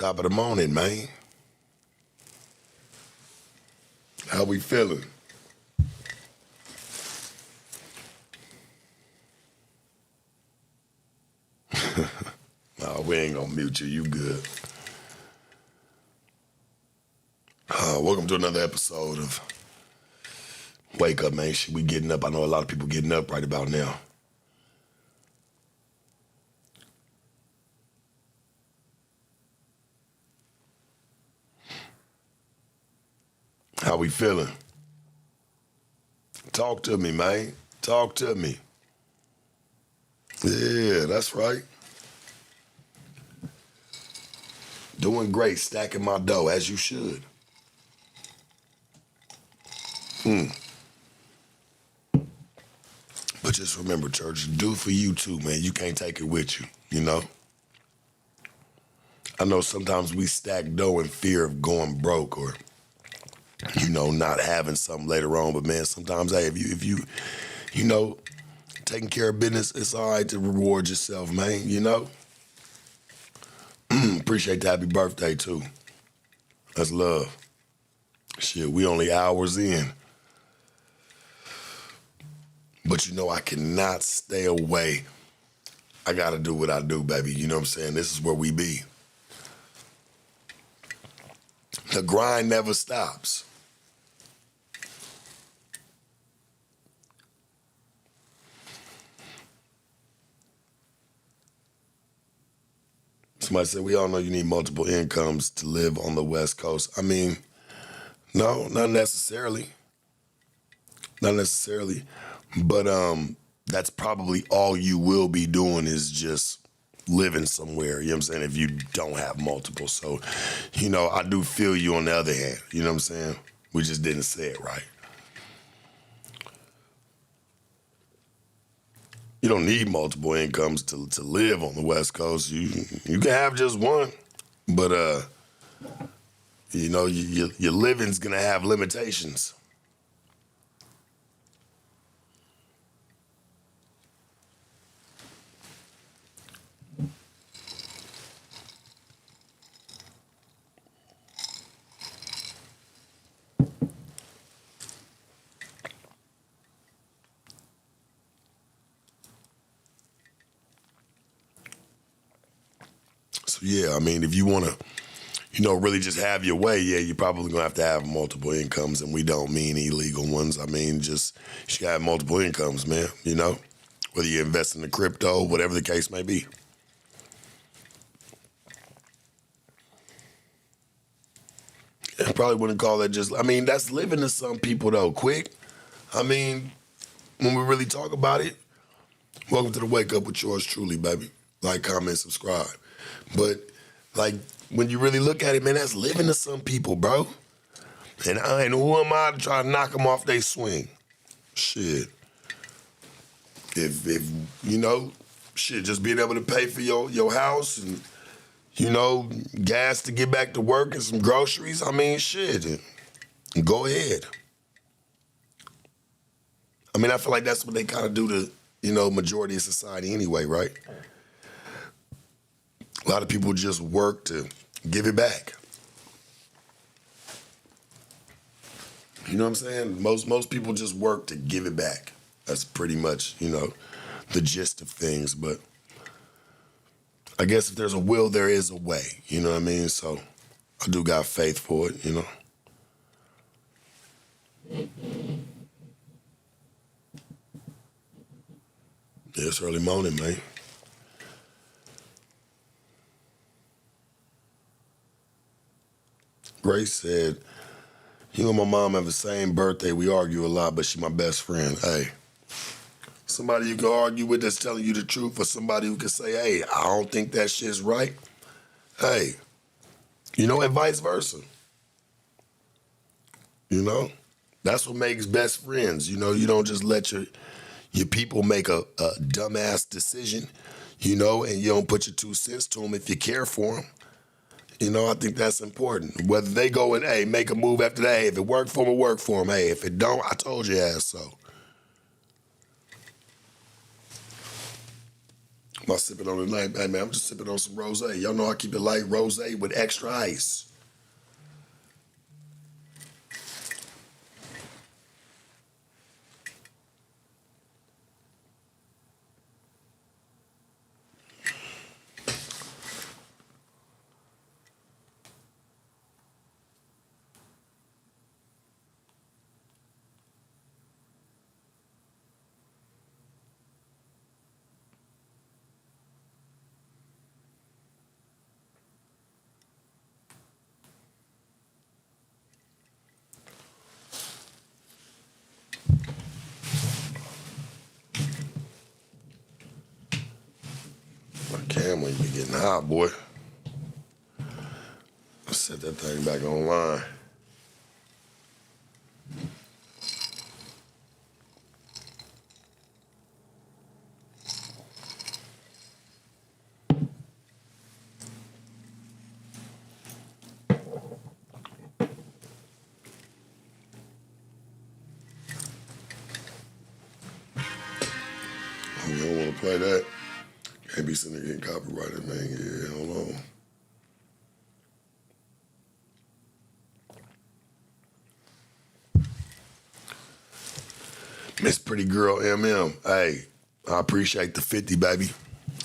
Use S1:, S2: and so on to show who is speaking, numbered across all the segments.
S1: Top of the morning, man. How we feeling? No, we ain't gonna mute you. You good. Welcome to another episode of Wake Up, man. Shit, we getting up. I know a lot of people getting up right about now. How we feeling? Talk to me, man. Talk to me. Yeah, that's right. Doing great, stacking my dough, as you should. But just remember, church, do for you too, man. You can't take it with you, you know? I know sometimes we stack dough in fear of going broke or, you know, not having something later on. But man, sometimes, hey, if you know, taking care of business, it's all right to reward yourself, man, you know? Appreciate the happy birthday, too. That's love. Shit, we only hours in. But you know, I cannot stay away. I gotta do what I do, baby. You know what I'm saying? This is where we be. The grind never stops. Somebody said, we all know you need multiple incomes to live on the West Coast. I mean, no, not necessarily. Not necessarily. But that's probably all you will be doing is just living somewhere, you know what I'm saying, if you don't have multiple. So, you know, I do feel you on the other hand, you know what I'm saying? We just didn't say it right. You don't need multiple incomes to live on the West Coast. You can have just one, but you know, your living's gonna have limitations. So yeah, I mean, if you wanna, you know, really just have your way, yeah, you're probably gonna have to have multiple incomes, and we don't mean illegal ones. I mean, just you should have multiple incomes, man, you know? Whether you invest in the crypto, whatever the case may be. I probably wouldn't call that just, I mean, that's living to some people though, quick. I mean, when we really talk about it, welcome to the Wake Up with yours truly, baby. Like, comment, subscribe. But, like, when you really look at it, man, that's living to some people, bro. And who am I to try to knock them off their swing? Shit. If you know, shit, just being able to pay for your house and, you know, gas to get back to work and some groceries, I mean, shit, go ahead. I mean, I feel like that's what they kind of do to, you know, majority of society anyway, right? A lot of people just work to give it back. You know what I'm saying? Most people just work to give it back. That's pretty much, you know, the gist of things. But I guess if there's a will, there is a way. You know what I mean? So I do got faith for it, you know? Yeah, it's early morning, man. Grace said, you and my mom have the same birthday. We argue a lot, but she's my best friend. Hey, somebody you can argue with that's telling you the truth, or somebody who can say, hey, I don't think that shit's right. Hey, you know, and vice versa. You know, that's what makes best friends. You know, you don't just let your people make a dumbass decision, you know, and you don't put your 2 cents to them if you care for them. You know, I think that's important. Whether they go and, hey, make a move after that, hey, if it worked for them, it worked for them. Hey, if it don't, I told your ass so. Am I sipping on tonight? Hey, man, I'm just sipping on some rosé. Y'all know I keep it light, rosé with extra ice. My camera, you be getting hot, boy. Let's set that thing back online. You don't want to play that? Can't be sitting there getting copyrighted, man. Yeah, hold on. Miss Pretty Girl MM. Hey, I appreciate the 50, baby.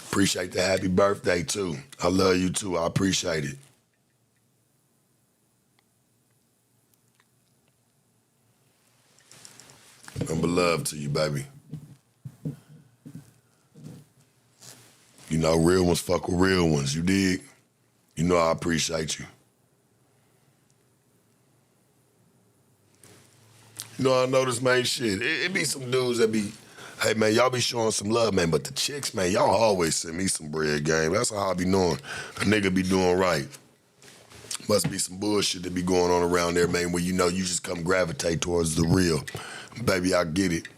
S1: Appreciate the happy birthday, too. I love you, too. I appreciate it. Number love to you, baby. You know, real ones fuck with real ones. You dig? You know I appreciate you. You know, I noticed, man, shit. It be some dudes that be, hey, man, y'all be showing some love, man. But the chicks, man, y'all always send me some bread game. That's how I be knowing a nigga be doing right. Must be some bullshit that be going on around there, man, where you know you just come gravitate towards the real. Baby, I get it.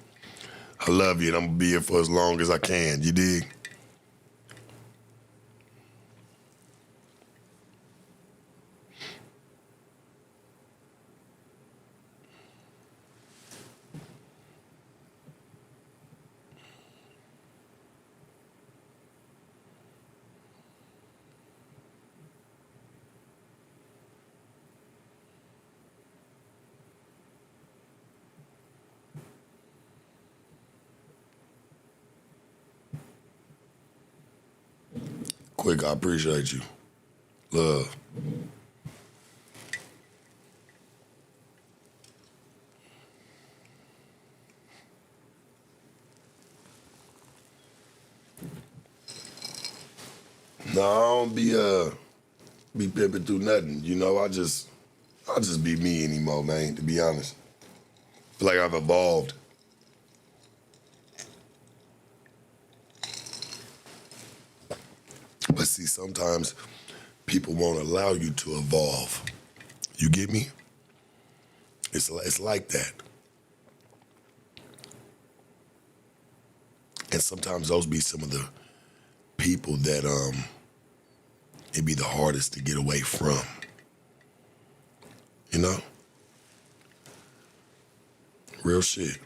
S1: I love you, and I'm gonna be here for as long as I can. You dig? Quick, I appreciate you. Love. No, I don't be pimping through nothing. You know, I just be me anymore, man, to be honest. Feel like I've evolved. But see, sometimes people won't allow you to evolve. You get me? It's like that. And sometimes those be some of the people that it be the hardest to get away from. You know? Real shit.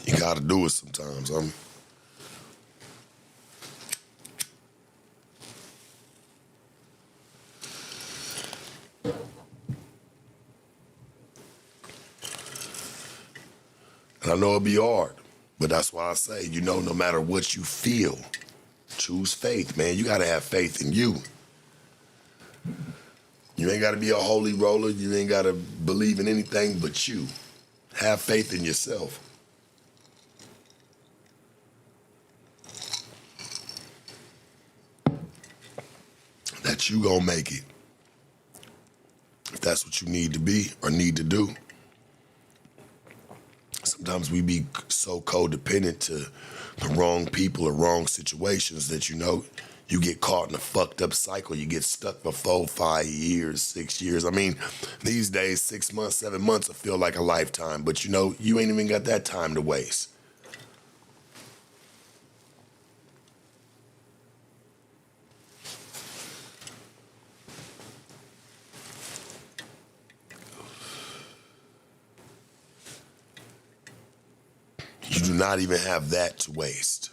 S1: You gotta do it sometimes. And I know it'll be hard, but that's why I say, you know, no matter what you feel, choose faith, man. You gotta have faith in you. You ain't gotta be a holy roller. You ain't gotta believe in anything but you. Have faith in yourself. That you gonna make it. If that's what you need to be or need to do. Sometimes we be so codependent to the wrong people or wrong situations that, you know, you get caught in a fucked up cycle. You get stuck for 4, 5 years, 6 years. I mean, these days, 6 months, 7 months will feel like a lifetime. But, you know, you ain't even got that time to waste. You do not even have that to waste.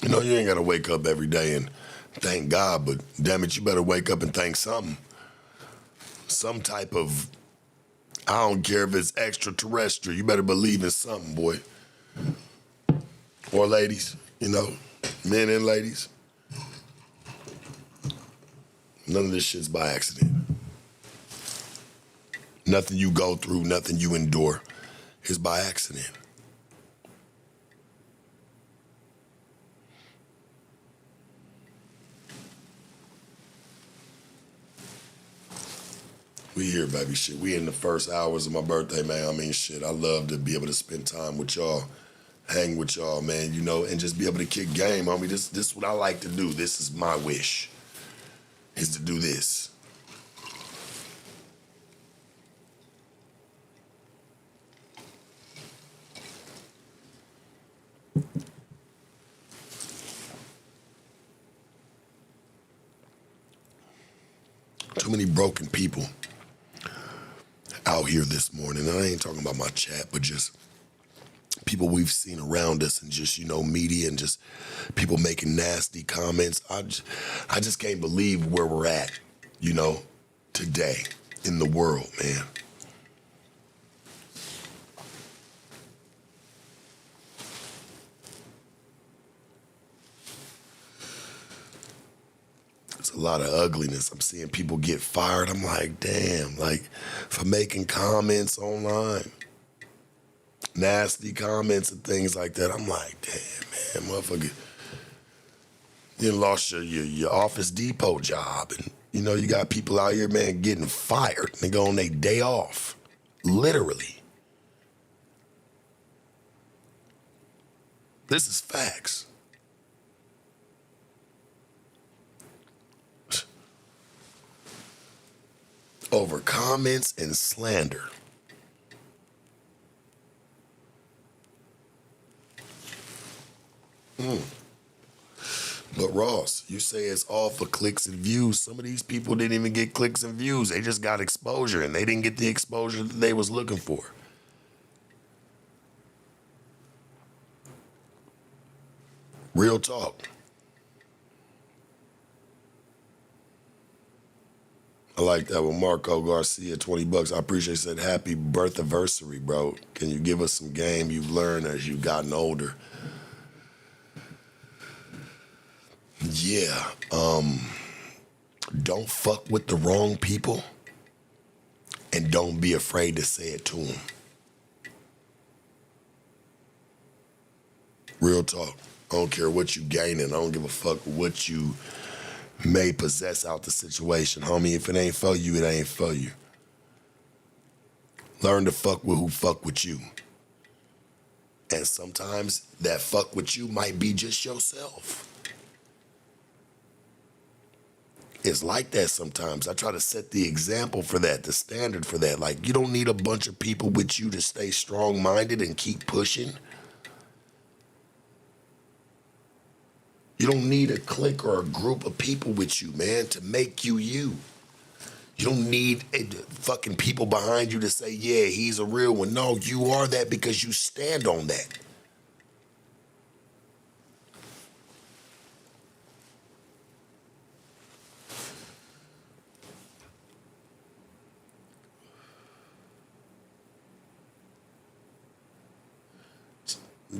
S1: You know, you ain't got to wake up every day and thank God, but damn it, you better wake up and thank something. Some type of, I don't care if it's extraterrestrial, you better believe in something, boy. Or ladies, you know, men and ladies. None of this shit's by accident. Nothing you go through, nothing you endure is by accident. We here, baby. Shit, we in the first hours of my birthday, man. I mean, shit, I love to be able to spend time with y'all, hang with y'all, man, you know, and just be able to kick game. I mean, this is what I like to do. This is my wish, is to do this. Too many broken people out here this morning. And I ain't talking about my chat, but just people we've seen around us and just, you know, media and just people making nasty comments. I just can't believe where we're at, you know, today in the world, man. There's a lot of ugliness. I'm seeing people get fired. I'm like, damn, like for making comments online. Nasty comments and things like that. I'm like, damn, man, motherfucker. You lost your Office Depot job. And, you know, you got people out here, man, getting fired. They go on their day off. Literally. This is facts. Over comments and slander. But Ross, you say it's all for clicks and views. Some of these people didn't even get clicks and views. They just got exposure, and they didn't get the exposure that they was looking for. Real talk. I like that one. Marco Garcia, $20. I appreciate it. Said, happy birth anniversary, bro. Can you give us some game you've learned as you've gotten older? Yeah. Don't fuck with the wrong people and don't be afraid to say it to them. Real talk. I don't care what you gaining. I don't give a fuck what you may possess out the situation. Homie, if it ain't for you, it ain't for you. Learn to fuck with who fuck with you. And sometimes that fuck with you might be just yourself. It's like that sometimes. I try to set the example for that, the standard for that. Like, you don't need a bunch of people with you to stay strong-minded and keep pushing. You don't need a clique or a group of people with you, man, to make you you. You don't need fucking people behind you to say, yeah, he's a real one. No, you are that because you stand on that.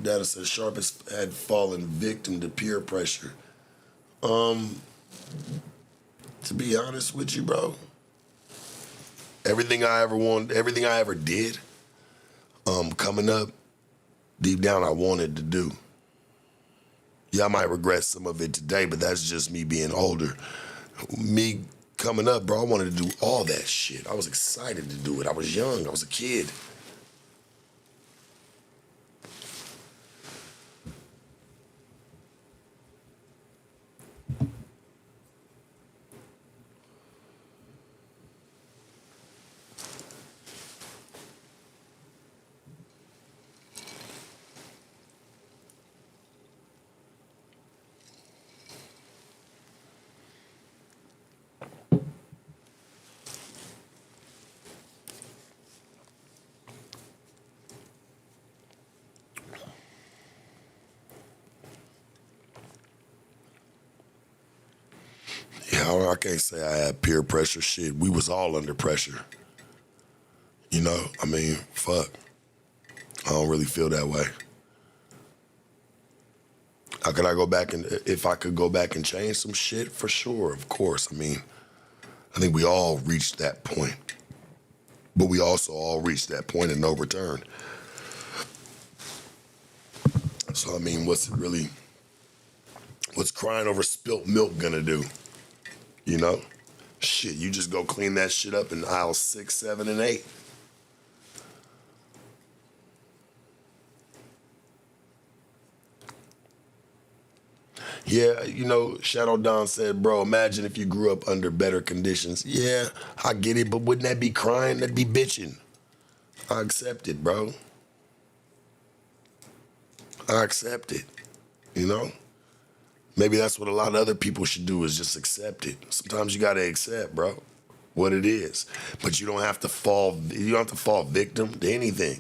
S1: Data says Sharpest had fallen victim to peer pressure. To be honest with you, bro, everything I ever wanted, everything I ever did, coming up, deep down I wanted to do. Yeah, I might regret some of it today, but that's just me being older. Me coming up, bro, I wanted to do all that shit. I was excited to do it. I was young. I was a kid. I can't say I had peer pressure. Shit, we was all under pressure. You know, I mean, fuck. I don't really feel that way. How could I go back and, if I could go back and change some shit, for sure, of course. I mean, I think we all reached that point. But we also all reached that point of no return. So, I mean, what's crying over spilt milk gonna do? You know? Shit, you just go clean that shit up in aisle 6, 7, and 8. Yeah, you know, Shadow Don said, bro, imagine if you grew up under better conditions. Yeah, I get it, but wouldn't that be crying? That'd be bitching. I accept it, bro. I accept it, you know? Maybe that's what a lot of other people should do, is just accept it. Sometimes you gotta accept, bro, what it is. But you don't have to fall victim to anything.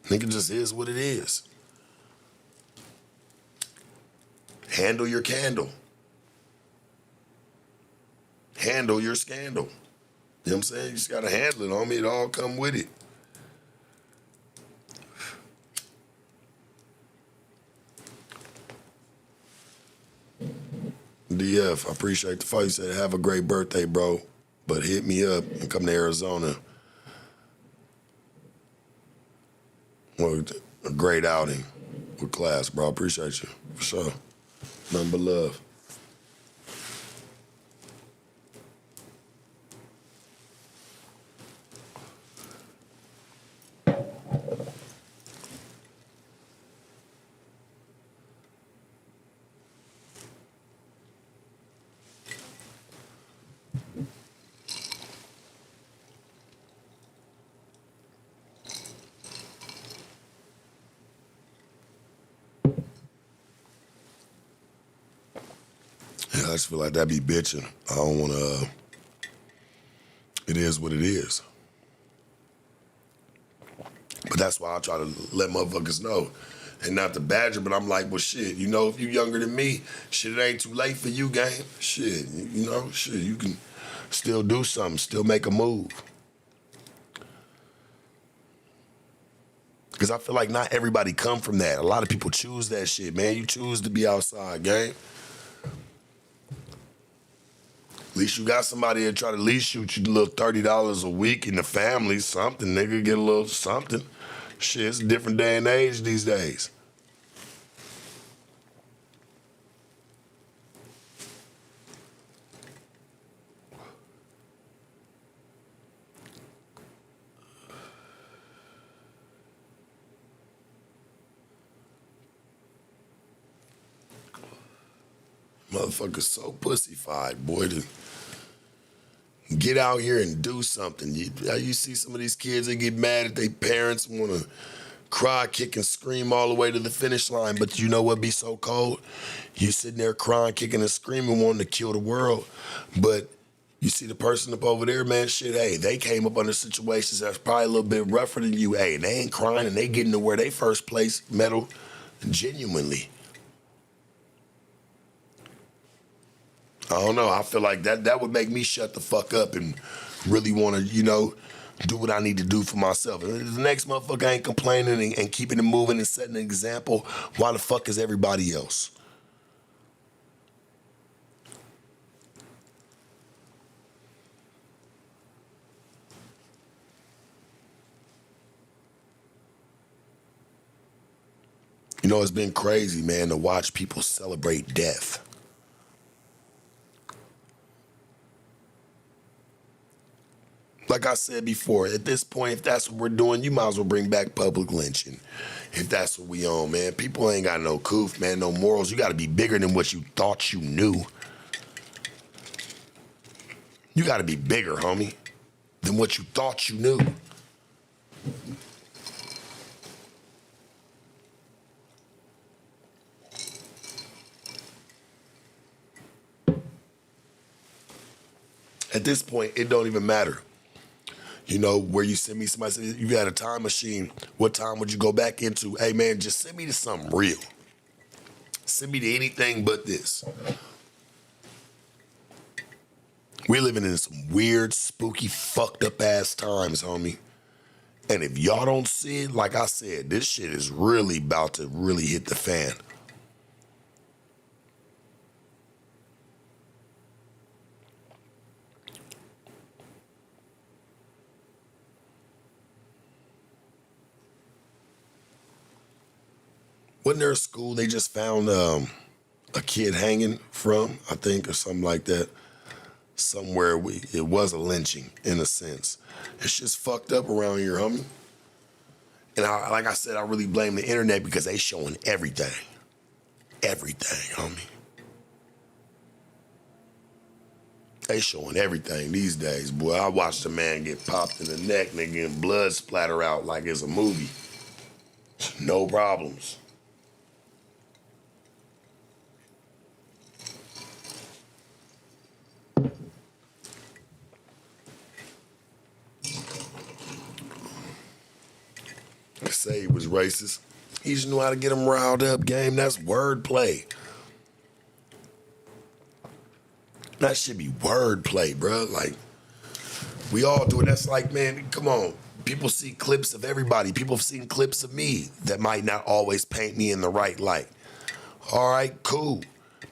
S1: I think it just is what it is. Handle your candle. Handle your scandal. You know what I'm saying? You just gotta handle it, homie. It all come with it. DF, I appreciate the fight. You said, have a great birthday, bro. But hit me up and come to Arizona. Well, a great outing with class, bro. Appreciate you, for sure. Nothing but love. Yeah, I just feel like that be bitching. I don't want to. It is what it is. But that's why I try to let motherfuckers know. And not to badger, but I'm like, well, shit, you know, if you younger than me, shit, it ain't too late for you, gang. Shit, you know, shit, you can still do something, still make a move. Because I feel like not everybody come from that. A lot of people choose that shit, man. You choose to be outside, gang. At least you got somebody that try to at least shoot you a little $30 a week in the family, something, nigga, get a little something. Shit, it's a different day and age these days. Motherfuckers so pussyfied, boy, to get out here and do something. You see some of these kids, they get mad at their parents, want to cry, kick, and scream all the way to the finish line. But you know what be so cold? You sitting there crying, kicking, and screaming, wanting to kill the world. But you see the person up over there, man, shit, hey, they came up under situations that's probably a little bit rougher than you. Hey, they ain't crying, and they getting to where they first place medal genuinely. I don't know. I feel like that would make me shut the fuck up and really want to, you know, do what I need to do for myself. If the next motherfucker ain't complaining and keeping it moving and setting an example, why the fuck is everybody else? You know, it's been crazy, man, to watch people celebrate death. Like I said before, at this point, if that's what we're doing, you might as well bring back public lynching. If that's what we on, man. People ain't got no coof, man, no morals. You got to be bigger than what you thought you knew. You got to be bigger, homie, than what you thought you knew. At this point, it don't even matter. You know, where you send me, somebody said, you got a time machine, what time would you go back into? Hey, man, just send me to something real. Send me to anything but this. We living in some weird, spooky, fucked up ass times, homie. And if y'all don't see it, like I said, this shit is really about to really hit the fan. Wasn't there a school they just found a kid hanging from, I think, or something like that? Somewhere it was a lynching, in a sense. It's just fucked up around here, homie. And like I said, I really blame the internet because they showing everything. Everything, homie. They showing everything these days, boy. I watched a man get popped in the neck and they getting blood splatter out like it's a movie. No problems. Say he was racist. He just knew how to get them riled up, game. That's wordplay. That should be wordplay, bro. Like, we all do it. That's like, man, come on. People see clips of everybody. People have seen clips of me that might not always paint me in the right light. All right, cool.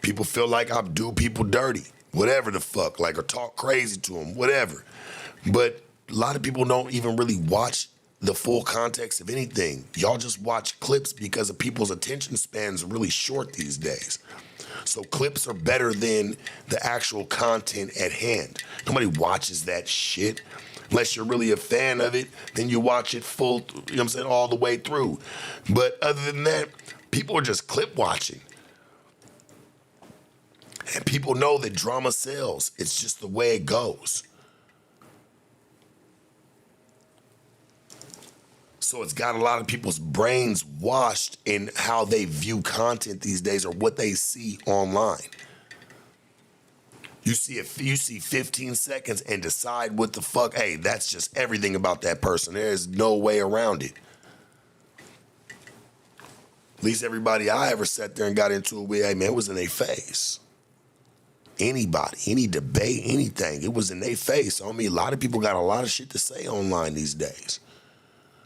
S1: People feel like I do people dirty. Whatever the fuck. Like, or talk crazy to them. Whatever. But a lot of people don't even really watch the full context of anything. Y'all just watch clips because of people's attention spans are really short these days. So clips are better than the actual content at hand. Nobody watches that shit. Unless you're really a fan of it, then you watch it full, you know what I'm saying, all the way through. But other than that, people are just clip watching. And people know that drama sells. It's just the way it goes. So it's got a lot of people's brains washed in how they view content these days or what they see online. You see 15 seconds and decide what the fuck, hey, that's just everything about that person. There's no way around it. At least everybody I ever sat there and got into it with, hey man, it was in their face. Anybody, any debate, anything, it was in their face. I mean, a lot of people got a lot of shit to say online these days.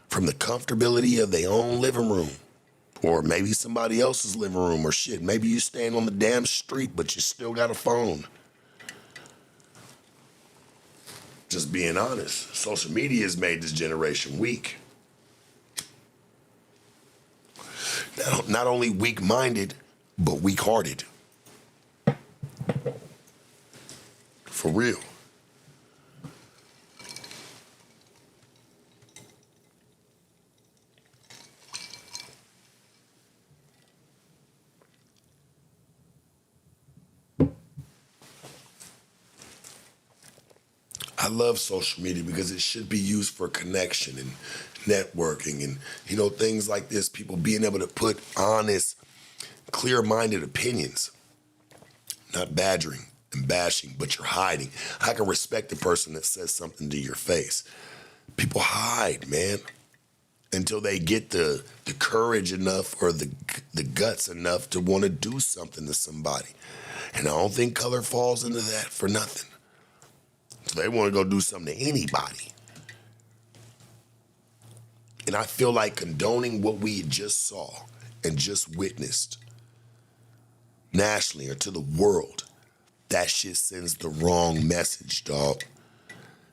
S1: From the comfortability of their own living room, or maybe somebody else's living room, or shit. Maybe you stand on the damn street, but you still got a phone. Just being honest, social media has made this generation weak. Not only weak-minded, but weak-hearted. For real. I love social media because it should be used for connection and networking and, you know, things like this. People being able to put honest, clear-minded opinions, not badgering and bashing, but you're hiding. I can respect the person that says something to your face. People hide, man, until they get the courage enough or the guts enough to want to do something to somebody. And I don't think color falls into that for nothing. So they want to go do something to anybody. And I feel like condoning what we just saw and just witnessed nationally or to the world, that shit sends the wrong message, dog.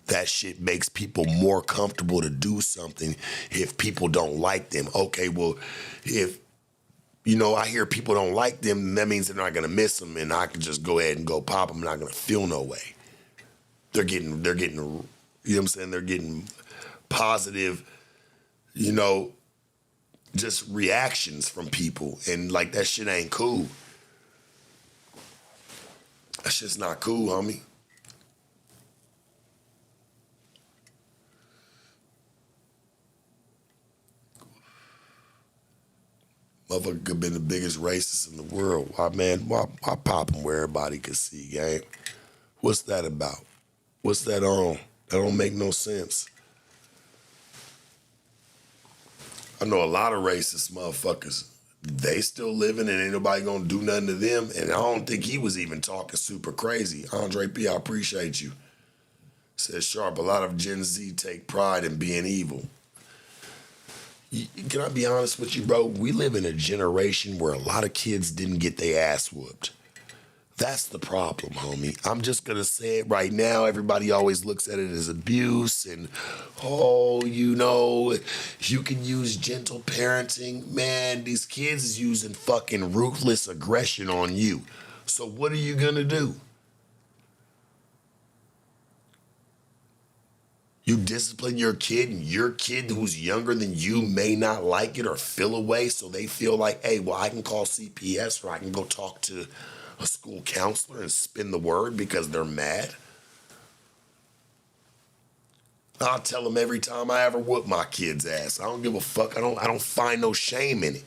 S1: That shit makes people more comfortable to do something if people don't like them. Okay, well, if, you know, I hear people don't like them, that means they're not going to miss them, and I can just go ahead and go pop them. I'm not going to feel no way. They're getting, you know what I'm saying? They're getting positive, you know, just reactions from people. And like, that shit ain't cool. That shit's not cool, homie. Motherfucker could have been the biggest racist in the world. Why pop him where everybody could see, gang? What's that about? What's that on? That don't make no sense. I know a lot of racist motherfuckers they still living and ain't nobody gonna do nothing to them. And I don't think he was even talking super crazy. Andre P, I appreciate you. Says Sharp, a lot of Gen Z take pride in being evil. Can I be honest with you, bro? We live in a generation where a lot of kids didn't get their ass whooped. That's the problem, homie. I'm just gonna say it right now. Everybody always looks at it as abuse and, oh, you can use gentle parenting. Man, these kids is using fucking ruthless aggression on you. So what are you gonna do? You discipline your kid, and your kid who's younger than you may not like it or feel away, so they feel like, hey, well, I can call CPS or I can go talk to a school counselor and spin the word because they're mad. I'll tell them every time I ever whoop my kid's ass. I don't give a fuck. I don't find no shame in it.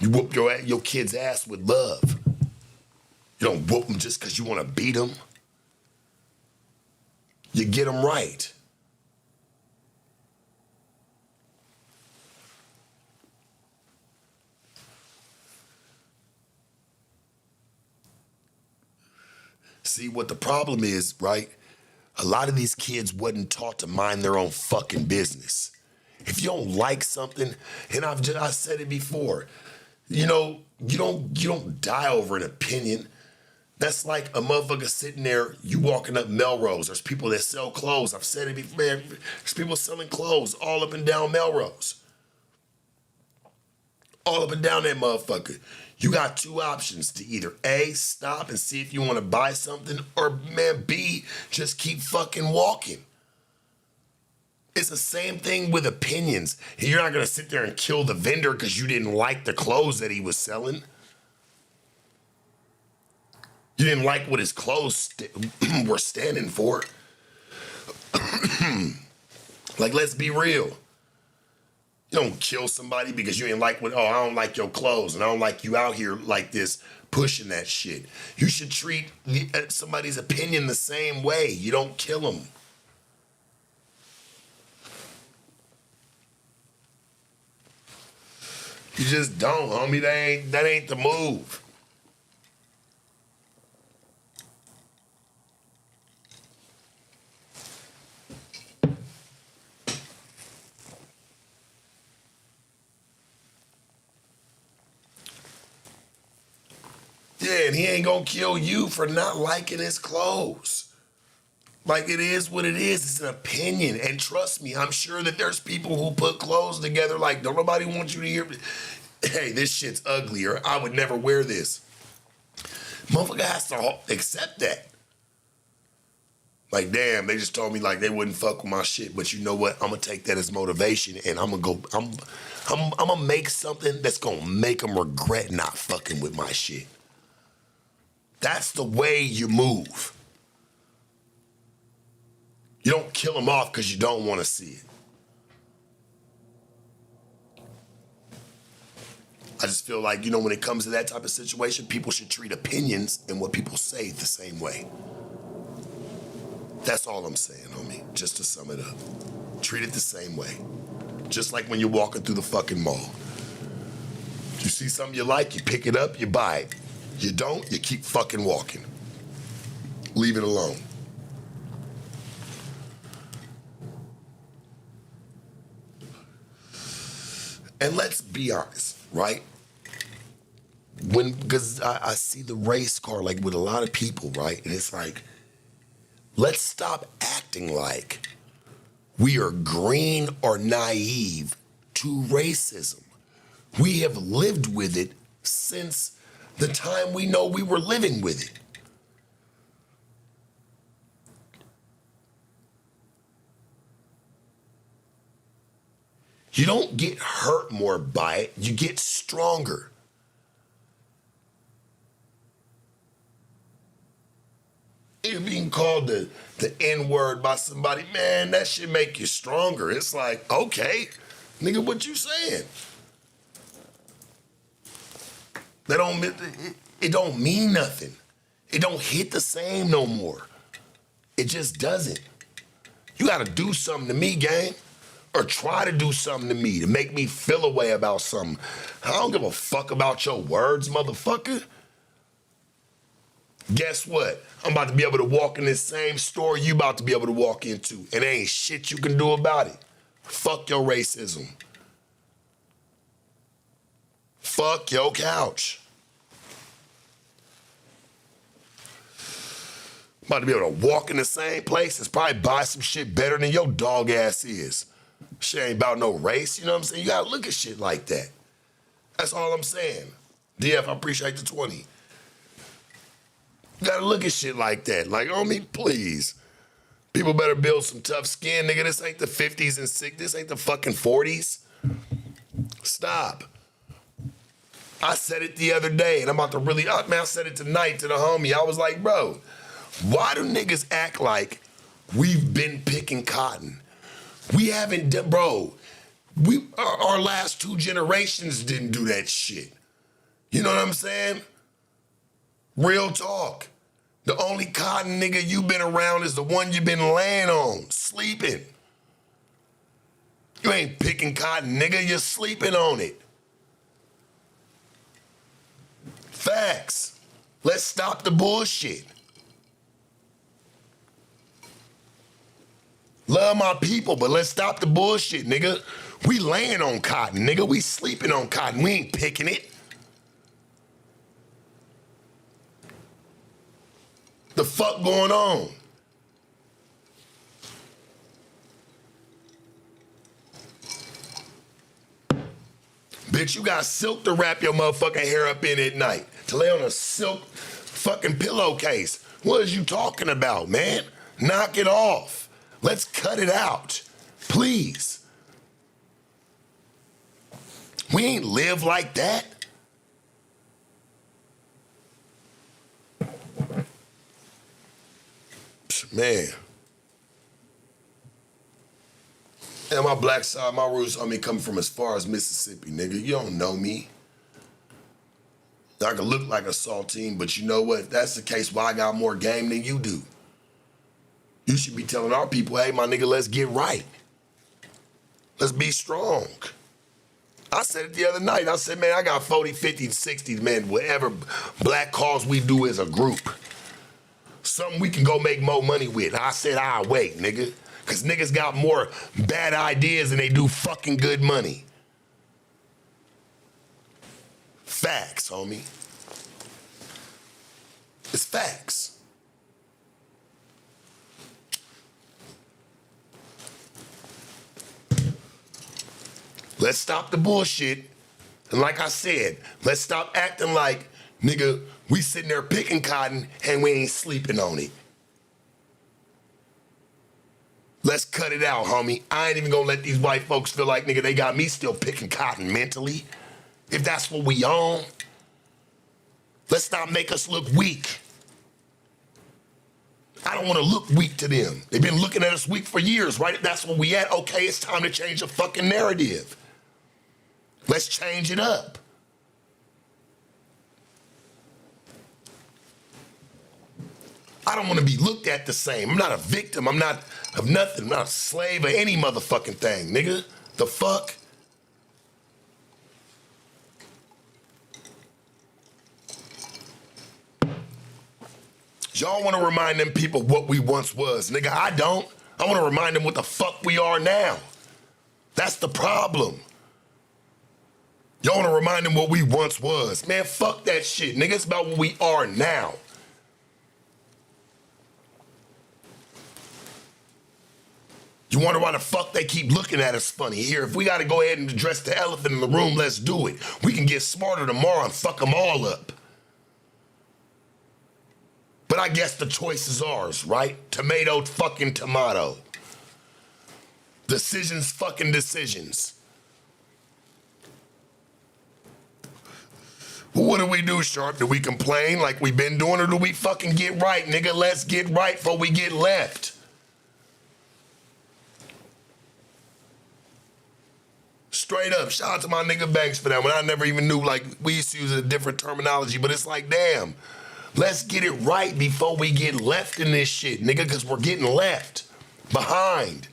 S1: You whoop your kid's ass with love. You don't whoop them just because you want to beat them. You get them right. See, what the problem is, right? A lot of these kids wasn't taught to mind their own fucking business. If you don't like something, and I said it before, you don't die over an opinion. That's like a motherfucker sitting there, you walking up Melrose. There's people that sell clothes. I've said it before, man. There's people selling clothes all up and down Melrose. All up and down that motherfucker. You got two options to either A, stop and see if you want to buy something, or man, B, just keep fucking walking. It's the same thing with opinions. You're not going to sit there and kill the vendor because you didn't like the clothes that he was selling. You didn't like what his clothes were standing for. Like, let's be real. You don't kill somebody because you ain't like I don't like your clothes and I don't like you out here like this pushing that shit. You should treat somebody's opinion the same way. You don't kill them. You just don't, homie. That ain't the move. Yeah, and he ain't gonna kill you for not liking his clothes. Like, it is what it is. It's an opinion. And trust me, I'm sure that there's people who put clothes together like, don't nobody want you to hear, hey, this shit's ugly, or I would never wear this. Motherfucker has to accept that. Like, damn, they just told me like they wouldn't fuck with my shit, but you know what? I'm gonna take that as motivation, and I'm gonna make something that's gonna make them regret not fucking with my shit. That's the way you move. You don't kill them off because you don't want to see it. I just feel like, when it comes to that type of situation, people should treat opinions and what people say the same way. That's all I'm saying, homie, just to sum it up. Treat it the same way. Just like when you're walking through the fucking mall. You see something you like, you pick it up, you buy it. You don't, you keep fucking walking. Leave it alone. And let's be honest, right? Because I see the race car, like with a lot of people, right? And it's like, let's stop acting like we are green or naive to racism. We have lived with it since the time we know we were living with it. You don't get hurt more by it, you get stronger. You're being called the N-word by somebody, man, that shit make you stronger. It's like, okay, nigga, what you saying? It don't mean nothing. It don't hit the same no more. It just doesn't. You gotta do something to me, gang. or try to do something to me to make me feel a way about something. I don't give a fuck about your words, motherfucker. Guess what? I'm about to be able to walk in this same store you about to be able to walk into, and there ain't shit you can do about it. Fuck your racism. Fuck your couch. I'm about to be able to walk in the same place and probably buy some shit better than your dog ass is. Shit ain't about no race, you know what I'm saying? You gotta look at shit like that. That's all I'm saying. DF, I appreciate the 20. You gotta look at shit like that. Like, on me, please. People better build some tough skin, nigga. This ain't the 50s and 60s. This ain't the fucking 40s. Stop. I said it the other day, and I'm about to really, I said it tonight to the homie. I was like, bro, why do niggas act like we've been picking cotton? We haven't done, bro. Our last 2 generations didn't do that shit. You know what I'm saying? Real talk. The only cotton nigga you been around is the one you been laying on, sleeping. You ain't picking cotton, nigga. You're sleeping on it. Facts. Let's stop the bullshit. Love my people, but let's stop the bullshit, nigga. We laying on cotton, nigga. We sleeping on cotton. We ain't picking it. The fuck going on? Bitch, you got silk to wrap your motherfucking hair up in at night. To lay on a silk fucking pillowcase. What is you talking about, man? Knock it off. Let's cut it out. Please. We ain't live like that. Man. And my black side, my roots, coming from as far as Mississippi, nigga. You don't know me. I can look like a saltine, but you know what? If that's the case, why I got more game than you do? You should be telling our people, hey, my nigga, let's get right. Let's be strong. I said it the other night. I said, man, I got 40, 50, 60, man, whatever black cause we do as a group. Something we can go make more money with. I said, I'll wait, nigga. Because niggas got more bad ideas than they do fucking good money. Facts, homie. It's facts. Let's stop the bullshit. And like I said, let's stop acting like, nigga, we sitting there picking cotton and we ain't sleeping on it. Let's cut it out, homie. I ain't even gonna let these white folks feel like, nigga, they got me still picking cotton mentally. If that's what we own, let's not make us look weak. I don't wanna look weak to them. They've been looking at us weak for years, right? If that's where we at, okay, it's time to change the fucking narrative. Let's change it up. I don't want to be looked at the same. I'm not a victim. I'm not of nothing. I'm not a slave of any motherfucking thing, nigga. The fuck? Y'all want to remind them people what we once was. Nigga, I don't. I want to remind them what the fuck we are now. That's the problem. Y'all want to remind them what we once was. Man, fuck that shit. Nigga, it's about what we are now. You wonder why the fuck they keep looking at us funny. Here, if we got to go ahead and address the elephant in the room, let's do it. We can get smarter tomorrow and fuck them all up. But I guess the choice is ours, right? Tomato fucking tomato. Decisions fucking decisions. What do we do, Sharp? Do we complain like we've been doing, or do we fucking get right, nigga? Let's get right before we get left. Straight up, shout out to my nigga Banks for that one. I never even knew, like, we used to use a different terminology, but it's like, damn, let's get it right before we get left in this shit, nigga, because we're getting left behind.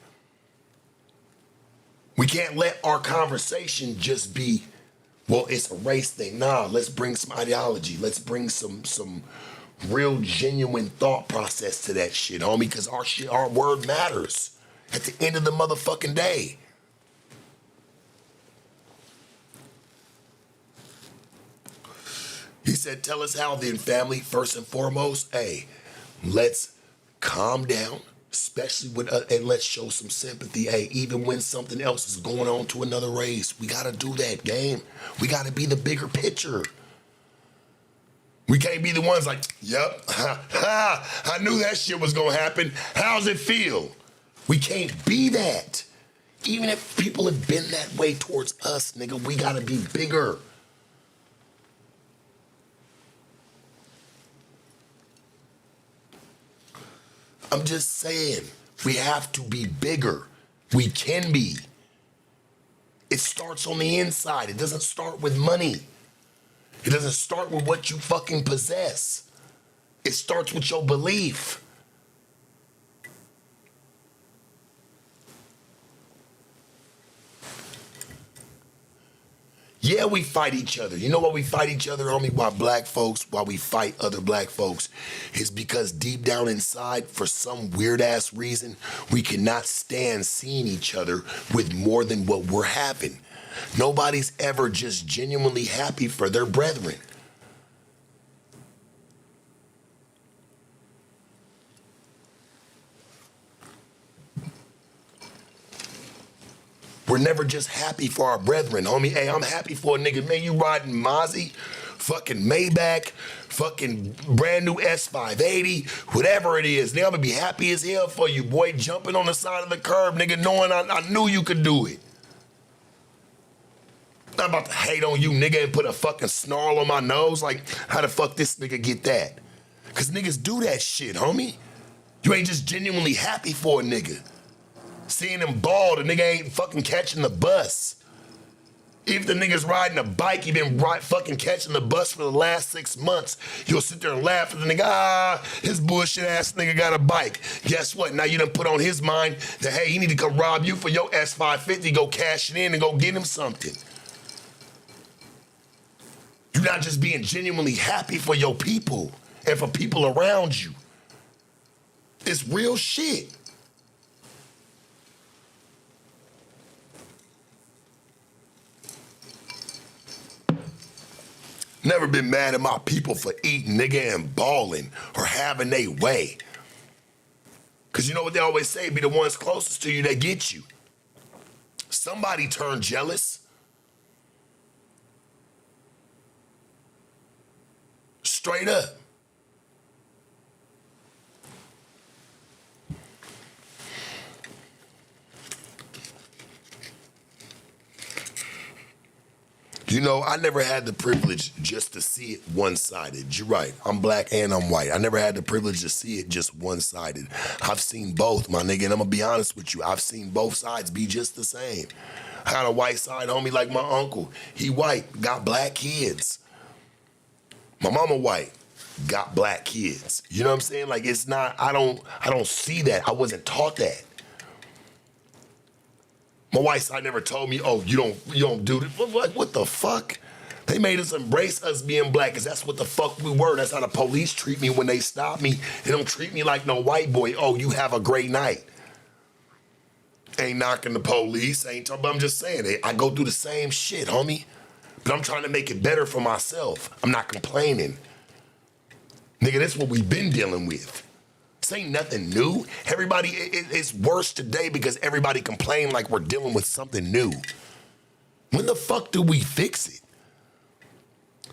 S1: We can't let our conversation just be, well, it's a race thing. Nah, let's bring some ideology. Let's bring some real genuine thought process to that shit, homie, because our word matters at the end of the motherfucking day. He said, tell us how then, family. First and foremost, hey, let's calm down, especially when, and let's show some sympathy. Hey, even when something else is going on to another race, we got to do that, game. We got to be the bigger picture. We can't be the ones like, yep, I knew that shit was going to happen. How's it feel? We can't be that. Even if people have been that way towards us, nigga, we got to be bigger. I'm just saying, we have to be bigger. We can be. It starts on the inside. It doesn't start with money. It doesn't start with what you fucking possess. It starts with your belief. Yeah, we fight each other. You know why we fight each other, homie? Why we fight other black folks is because deep down inside, for some weird ass reason, we cannot stand seeing each other with more than what we're having. Nobody's ever just genuinely happy for their brethren. We're never just happy for our brethren, homie. Hey, I'm happy for a nigga. Man, you riding Mozzie, fucking Maybach, fucking brand new S580, whatever it is. Nigga, I'm gonna be happy as hell for you, boy. Jumping on the side of the curb, nigga, knowing I knew you could do it. I'm about to hate on you, nigga, and put a fucking snarl on my nose. Like, how the fuck this nigga get that? Cause niggas do that shit, homie. You ain't just genuinely happy for a nigga. Seeing him bald, the nigga ain't fucking catching the bus. If the nigga's riding a bike, he been fucking catching the bus for the last 6 months, you'll sit there and laugh at the nigga, his bullshit ass nigga got a bike. Guess what? Now you done put on his mind that, hey, he need to come rob you for your S550, go cash it in and go get him something. You're not just being genuinely happy for your people and for people around you. It's real shit. Never been mad at my people for eating, nigga, and balling or having their way. Because you know what they always say, be the ones closest to you that get you. Somebody turned jealous. Straight up. You know, I never had the privilege just to see it one-sided. You're right. I'm black and I'm white. I never had the privilege to see it just one-sided. I've seen both, my nigga, and I'm gonna be honest with you. I've seen both sides be just the same. I had a white side homie like my uncle. He white, got black kids. My mama white, got black kids. You know what I'm saying? Like, it's not, I don't see that. I wasn't taught that. My white side never told me, oh, you don't do this. What the fuck? They made us embrace us being black because that's what the fuck we were. That's how the police treat me when they stop me. They don't treat me like no white boy. Oh, you have a great night. Ain't knocking the police. Ain't talking, but I'm just saying, I go through the same shit, homie. But I'm trying to make it better for myself. I'm not complaining. Nigga, that's what we've been dealing with. This ain't nothing new. Everybody, it's worse today because everybody complain like we're dealing with something new. When the fuck do we fix it?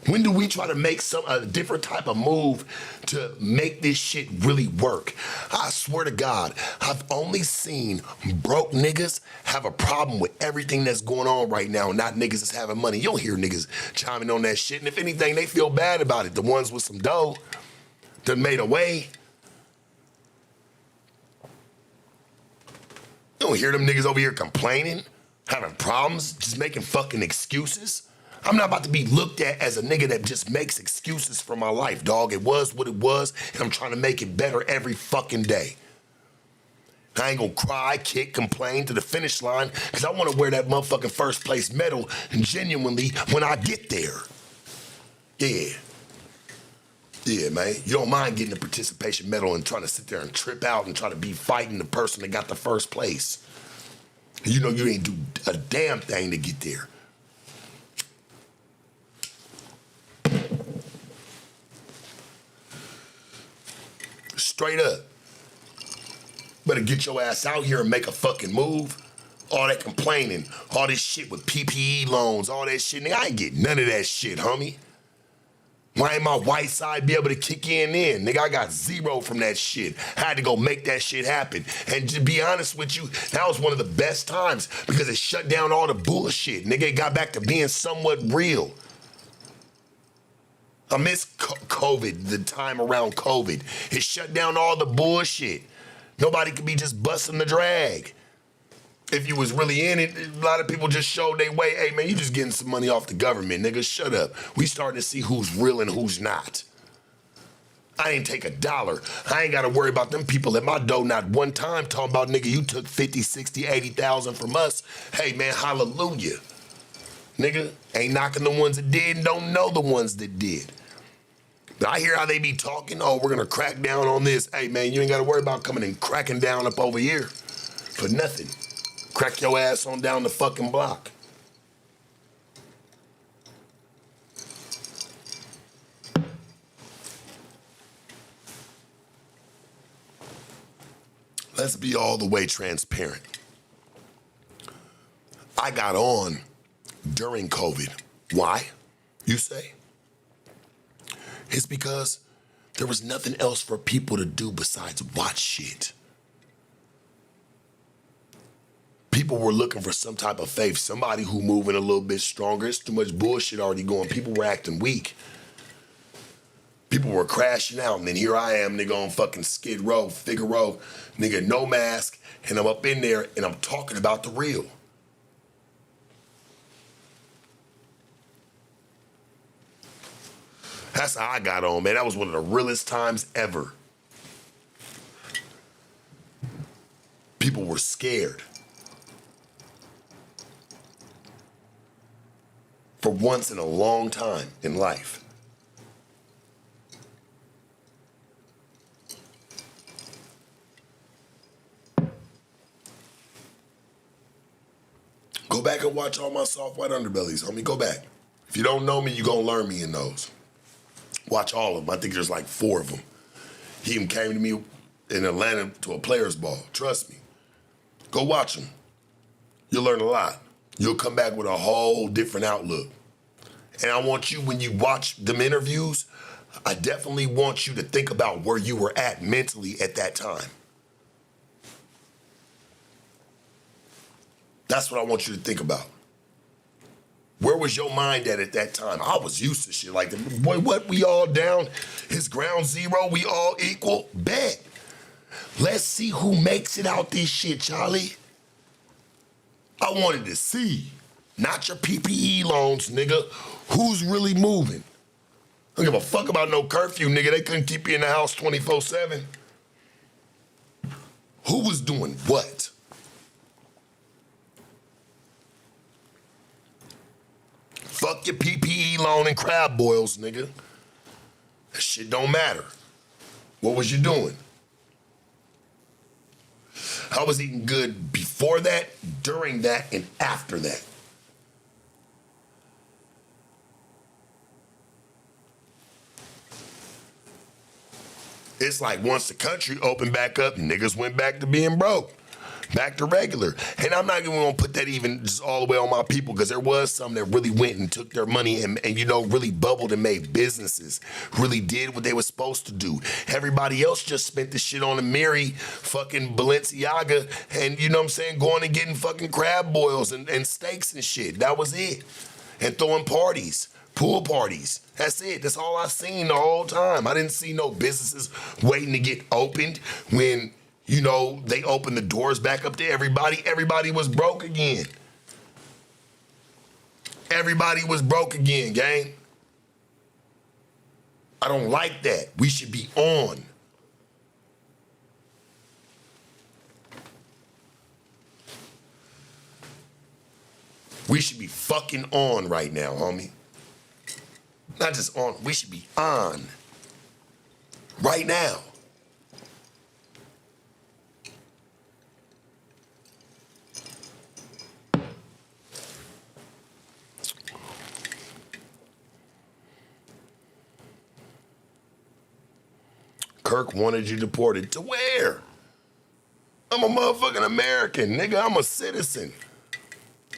S1: When do we try to make a different type of move to make this shit really work? I swear to God, I've only seen broke niggas have a problem with everything that's going on right now, not niggas that's having money. You don't hear niggas chiming on that shit, and if anything, they feel bad about it. The ones with some dough that made a way. You don't hear them niggas over here complaining, having problems, just making fucking excuses. I'm not about to be looked at as a nigga that just makes excuses for my life, dog. It was what it was, and I'm trying to make it better every fucking day. I ain't gonna cry, kick, complain to the finish line because I want to wear that motherfucking first place medal and genuinely when I get there. Yeah. Yeah, man. You don't mind getting a participation medal and trying to sit there and trip out and try to be fighting the person that got the first place. You know you ain't do a damn thing to get there. Straight up. Better get your ass out here and make a fucking move. All that complaining, all this shit with PPE loans, all that shit. Nigga, I ain't get none of that shit, homie. Why ain't my white side be able to kick in then? Nigga, I got zero from that shit. I had to go make that shit happen. And to be honest with you, that was one of the best times because it shut down all the bullshit. Nigga, it got back to being somewhat real. I miss COVID, the time around COVID. It shut down all the bullshit. Nobody could be just busting the drag. If you was really in it, a lot of people just showed their way. Hey, man, you just getting some money off the government, nigga. Shut up. We starting to see who's real and who's not. I ain't take $1. I ain't got to worry about them people at my door not one time talking about, nigga, you took 50, 60, 80,000 from us. Hey, man, hallelujah. Nigga, ain't knocking the ones that did and don't know the ones that did. But I hear how they be talking. Oh, we're going to crack down on this. Hey, man, you ain't got to worry about coming and cracking down up over here for nothing. Crack your ass on down the fucking block. Let's be all the way transparent. I got on during COVID. Why, you say? It's because there was nothing else for people to do besides watch shit. People were looking for some type of faith, somebody who moving a little bit stronger. It's too much bullshit already going. People were acting weak. People were crashing out, and then here I am, nigga, on fucking Skid Row, Figaro, nigga, no mask, and I'm up in there, and I'm talking about the real. That's how I got on, man. That was one of the realest times ever. People were scared. For once in a long time in life. Go back and watch all my soft white underbellies, homie. Go back. If you don't know me, you're going to learn me in those. Watch all of them. I think there's like 4 of them. He even came to me in Atlanta to a players ball. Trust me. Go watch them. You'll learn a lot. You'll come back with a whole different outlook. And I want you, when you watch them interviews, I definitely want you to think about where you were at mentally at that time. That's what I want you to think about. Where was your mind at that time? I was used to shit like that. Boy, what, we all down? It's ground zero, we all equal? Bet. Let's see who makes it out this shit, Charlie. I wanted to see, not your PPE loans, nigga. Who's really moving? I don't give a fuck about no curfew, nigga. They couldn't keep you in the house 24/7. Who was doing what? Fuck your PPE loan and crab boils, nigga. That shit don't matter. What was you doing? I was eating good before that, during that, and after that. It's like once the country opened back up, niggas went back to being broke. Back to regular. And I'm not even gonna put that even just all the way on my people, because there was some that really went and took their money and you know, really bubbled and made businesses, really did what they were supposed to do. Everybody else just spent the shit on a Mary fucking Balenciaga and, you know what I'm saying, going and getting fucking crab boils and steaks and shit. That was it. And throwing parties, pool parties. That's it. That's all I seen the whole time. I didn't see no businesses waiting to get opened when, you know, they opened the doors back up to everybody. Everybody was broke again. Everybody was broke again, gang. I don't like that. We should be on. We should be fucking on right now, homie. Not just on, we should be on right now. Kirk wanted you deported. To where? I'm a motherfucking American, nigga. I'm a citizen.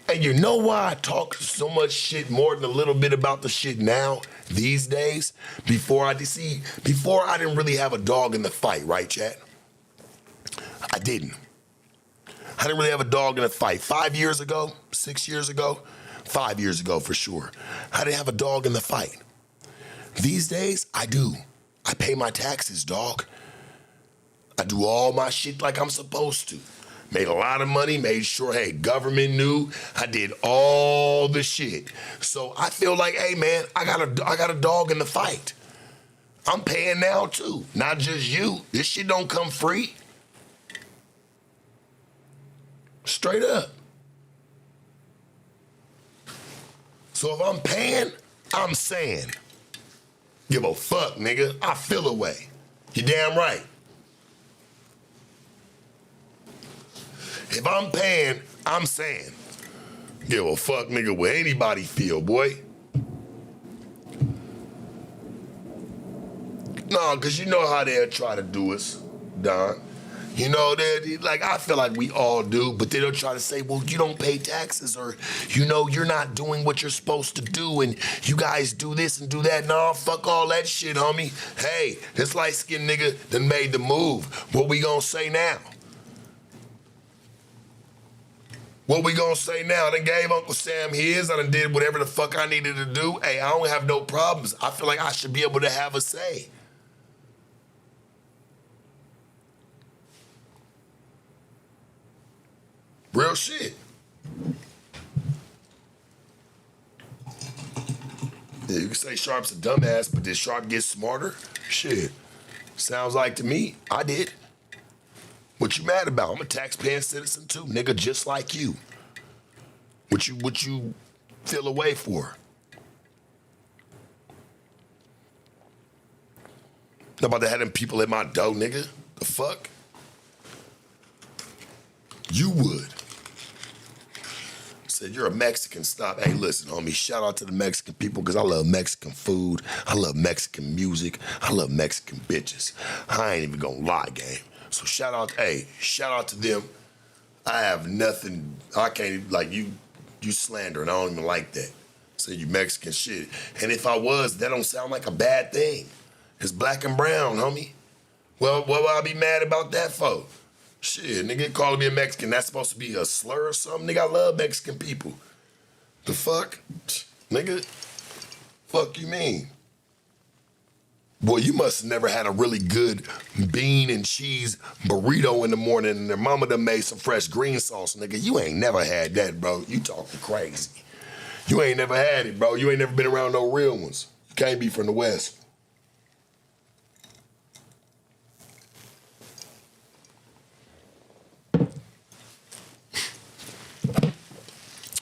S1: And you know why I talk so much shit more than a little bit about the shit now, these days? Before I didn't really have a dog in the fight, right, chat? I didn't. I didn't really have a dog in the fight. 5 years ago, 6 years ago, 5 years ago for sure. I didn't have a dog in the fight. These days, I do. I pay my taxes, dog. I do all my shit like I'm supposed to. Made a lot of money, made sure, hey, government knew. I did all the shit. So I feel like, hey, man, I got a dog in the fight. I'm paying now, too. Not just you. This shit don't come free. Straight up. So if I'm paying, I'm saying. Give a fuck, nigga. I feel away. You damn right. If I'm paying, I'm saying. Give a fuck, nigga, what anybody feel, boy. No, because you know how they'll try to do us, Don. You know, like, I feel like we all do, but they'll try to say, well, you don't pay taxes, or, you know, you're not doing what you're supposed to do, and you guys do this and do that. No, fuck all that shit, homie. Hey, this light-skinned nigga done made the move. What we gonna say now? What we gonna say now? I done gave Uncle Sam his. I done did whatever the fuck I needed to do. Hey, I don't have no problems. I feel like I should be able to have a say. Real shit. Yeah, you can say Sharp's a dumbass, but did Sharp get smarter? Shit. Sounds like to me, I did. What you mad about? I'm a taxpaying citizen too, nigga, just like you. What you feel away for? Not about to have them people at my door, nigga. The fuck? You would. Said, you're a Mexican, stop. Hey, listen, homie, shout out to the Mexican people, because I love Mexican food. I love Mexican music. I love Mexican bitches. I ain't even gonna lie, gang. So shout out to them. I have nothing, I can't, like, you slandering, I don't even like that. Say you Mexican shit. And if I was, that don't sound like a bad thing. It's black and brown, homie. Well, what would I be mad about that for? Shit, nigga calling me a Mexican, that's supposed to be a slur or something? Nigga, I love Mexican people. The fuck? Nigga, fuck you mean? Boy, you must have never had a really good bean and cheese burrito in the morning and their mama done made some fresh green sauce, nigga. You ain't never had that, bro. You talking crazy. You ain't never had it, bro. You ain't never been around no real ones. You can't be from the West.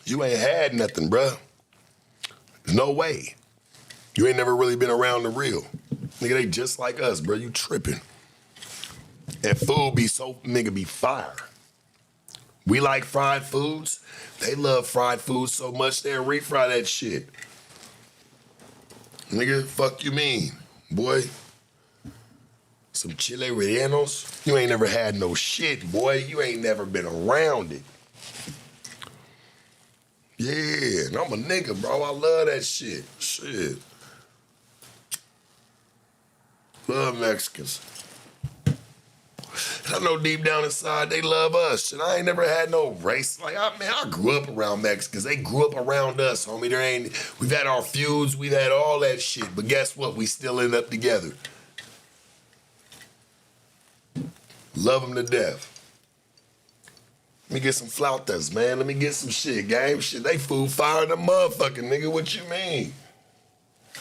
S1: You ain't had nothing, bruh. There's no way. You ain't never really been around the real. Nigga, they just like us, bro. You tripping. And food be so, nigga, be fire. We like fried foods. They love fried food so much they'll refry that shit. Nigga, fuck you mean, boy? Some chile rellenos? You ain't never had no shit, boy. You ain't never been around it. Yeah, and I'm a nigga, bro. I love that shit. Shit. Love Mexicans. And I know deep down inside they love us. And I ain't never had no race. Like, I grew up around Mexicans. They grew up around us, homie. We've had our feuds, we've had all that shit. But guess what? We still end up together. Love them to death. Let me get some flautas, man. Let me get some shit, gang. Shit, they food fire the motherfucking nigga. What you mean?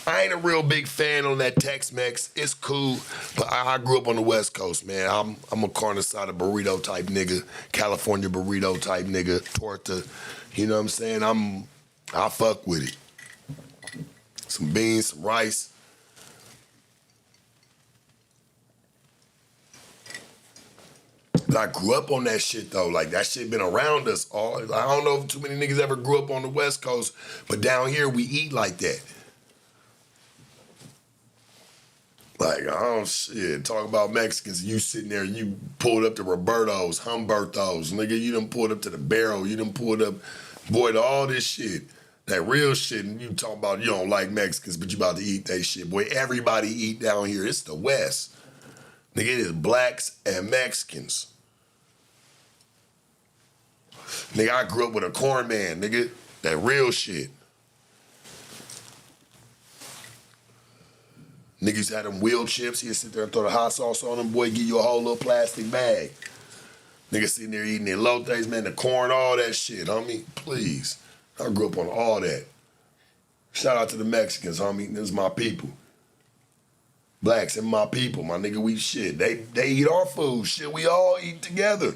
S1: I ain't a real big fan on that Tex-Mex. It's cool, but I grew up on the West Coast, man. I'm a carne asada burrito type nigga, California burrito type nigga, torta, You know what I'm saying? I fuck with it. Some beans, some rice. But I grew up on that shit though. Like that shit been around us all. I don't know if too many niggas ever grew up on the West Coast, but down here we eat like that. Like, I don't shit. Talk about Mexicans. You sitting there, you pulled up to Roberto's, Humberto's. Nigga, you done pulled up to the Barrel. You done pulled up, boy, to all this shit. That real shit. And you talking about you don't like Mexicans, but you about to eat that shit. Boy, everybody eat down here. It's the West. Nigga, it is blacks and Mexicans. Nigga, I grew up with a corn man, nigga. That real shit. Niggas had them wheel chips. He'd sit there and throw the hot sauce on them. Boy, give you a whole little plastic bag. Niggas sitting there eating their elotes, man, the corn, all that shit, homie. Please. I grew up on all that. Shout out to the Mexicans, homie. This is my people. Blacks and my people, my nigga, we shit. They eat our food. Shit, we all eat together.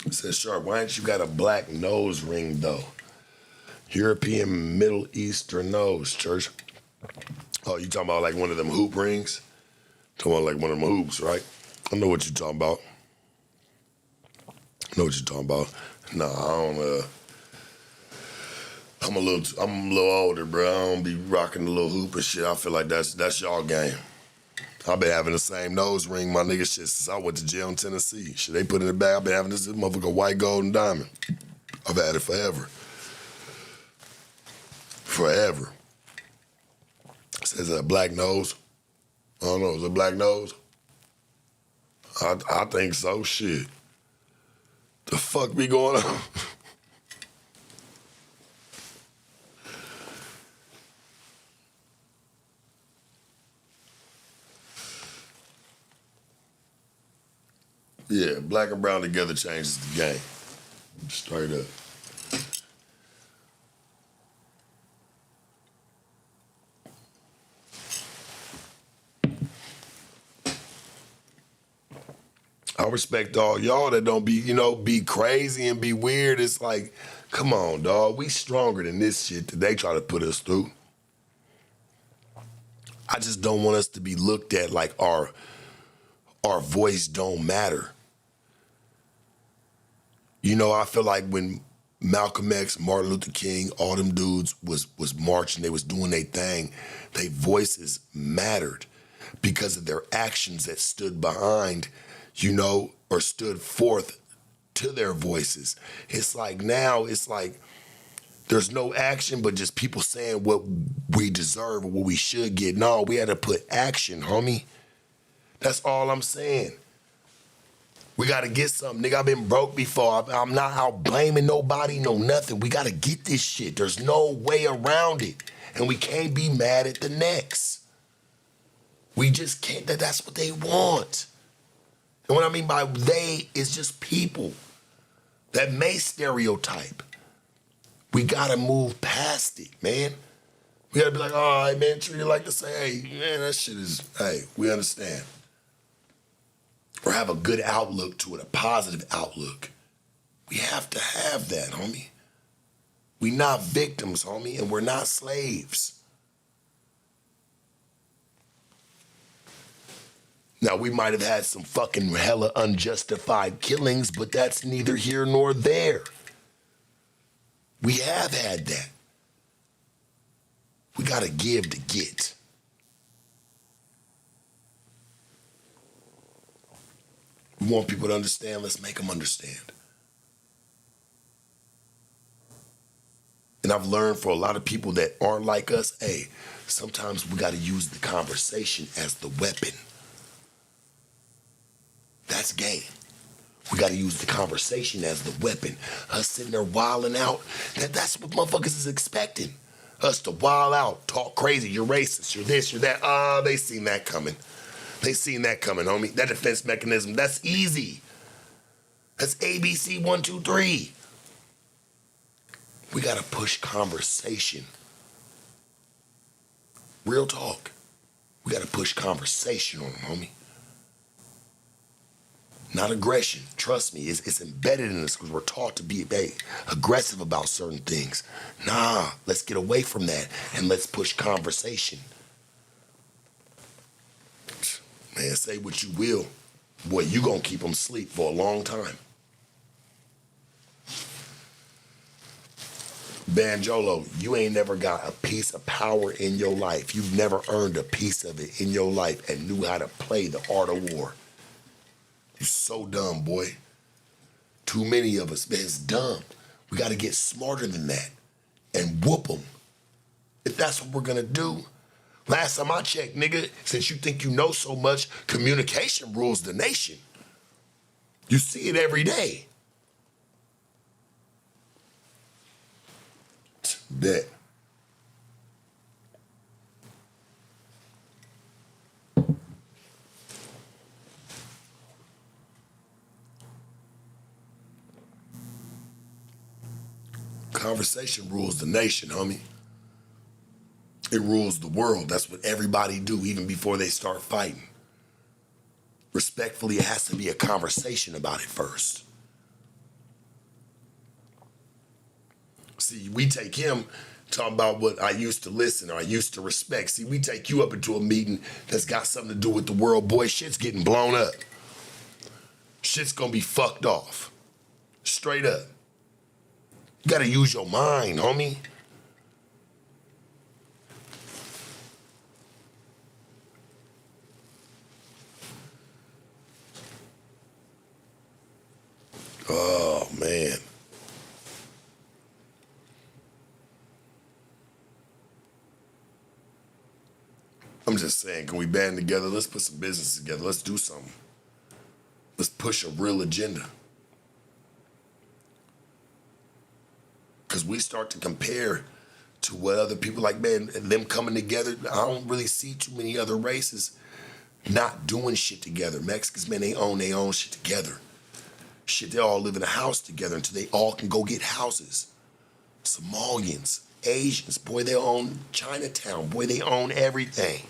S1: Says Sharp, why ain't you got a black nose ring though? European Middle Eastern nose, church. Oh, you talking about like one of them hoop rings? Talking about like one of them hoops, right? I know what you're talking about. I know what you're talking about. Nah, I don't, I'm a little older, bro. I don't be rocking the little hoop and shit. I feel like that's y'all game. I've been having the same nose ring, my nigga, shit, since I went to jail in Tennessee. Shit, they put it in the bag. I've been having this motherfucker white, gold, and diamond. I've had it forever. Forever. Says that black nose. I don't know, is it black nose? I think so, shit. The fuck be going on? Yeah, black and brown together changes the game. Straight up. I respect all y'all that don't be, be crazy and be weird. It's like, come on, dog. We stronger than this shit that they try to put us through. I just don't want us to be looked at like our voice don't matter. I feel like when Malcolm X, Martin Luther King, all them dudes was marching, they was doing their thing, their voices mattered because of their actions that stood behind, or stood forth to their voices. It's like now, there's no action, but just people saying what we deserve or what we should get. No, we had to put action, homie. That's all I'm saying. We got to get something. Nigga, I've been broke before. I'm not out blaming nobody, no nothing. We got to get this shit. There's no way around it. And we can't be mad at the next. We just can't. That's what they want. And what I mean by they is just people that may stereotype. We got to move past it, man. We got to be like, all right, man, treat it like to say, hey, man, that shit is, hey, we understand. Or have a good outlook to it, a positive outlook. We have to have that, homie. We not victims, homie, and we're not slaves. Now, we might have had some fucking hella unjustified killings, but that's neither here nor there. We have had that. We gotta give to get. We want people to understand, let's make them understand. And I've learned for a lot of people that aren't like us, hey, sometimes we gotta use the conversation as the weapon. That's game. We gotta use the conversation as the weapon. Us sitting there wilding out, that's what motherfuckers is expecting. Us to wild out, talk crazy, you're racist, you're this, you're that. They seen that coming. They seen that coming, homie. That defense mechanism, that's easy. That's ABC 1, 2, 3. We gotta push conversation. Real talk. We gotta push conversation on them, homie. not aggression. Trust me, it's embedded in us because we're taught to be aggressive about certain things. Nah, let's get away from that and let's push conversation. Man, say what you will. Boy, you gonna keep them asleep for a long time. Banjolo, you ain't never got a piece of power in your life. You've never earned a piece of it in your life and knew how to play the art of war. You're so dumb, boy. Too many of us, man, it's dumb. We got to get smarter than that and whoop them. If that's what we're going to do. Last time I checked, nigga, since you think you know so much, communication rules the nation. You see it every day. Bet. Conversation rules the nation, homie. It rules the world. That's what everybody do, even before they start fighting. Respectfully, it has to be a conversation about it first. See, we take him talking about what I used to listen or I used to respect. See, we take you up into a meeting that's got something to do with the world. Boy, shit's getting blown up. Shit's gonna be fucked off. Straight up. You gotta use your mind, homie. Oh, man. I'm just saying, can we band together? Let's put some business together. Let's do something. Let's push a real agenda. Because we start to compare to what other people like, man, and them coming together. I don't really see too many other races not doing shit together. Mexicans, man, they own their own shit together. Shit, they all live in a house together until they all can go get houses. Somalians, Asians, boy, they own Chinatown. Boy, they own everything.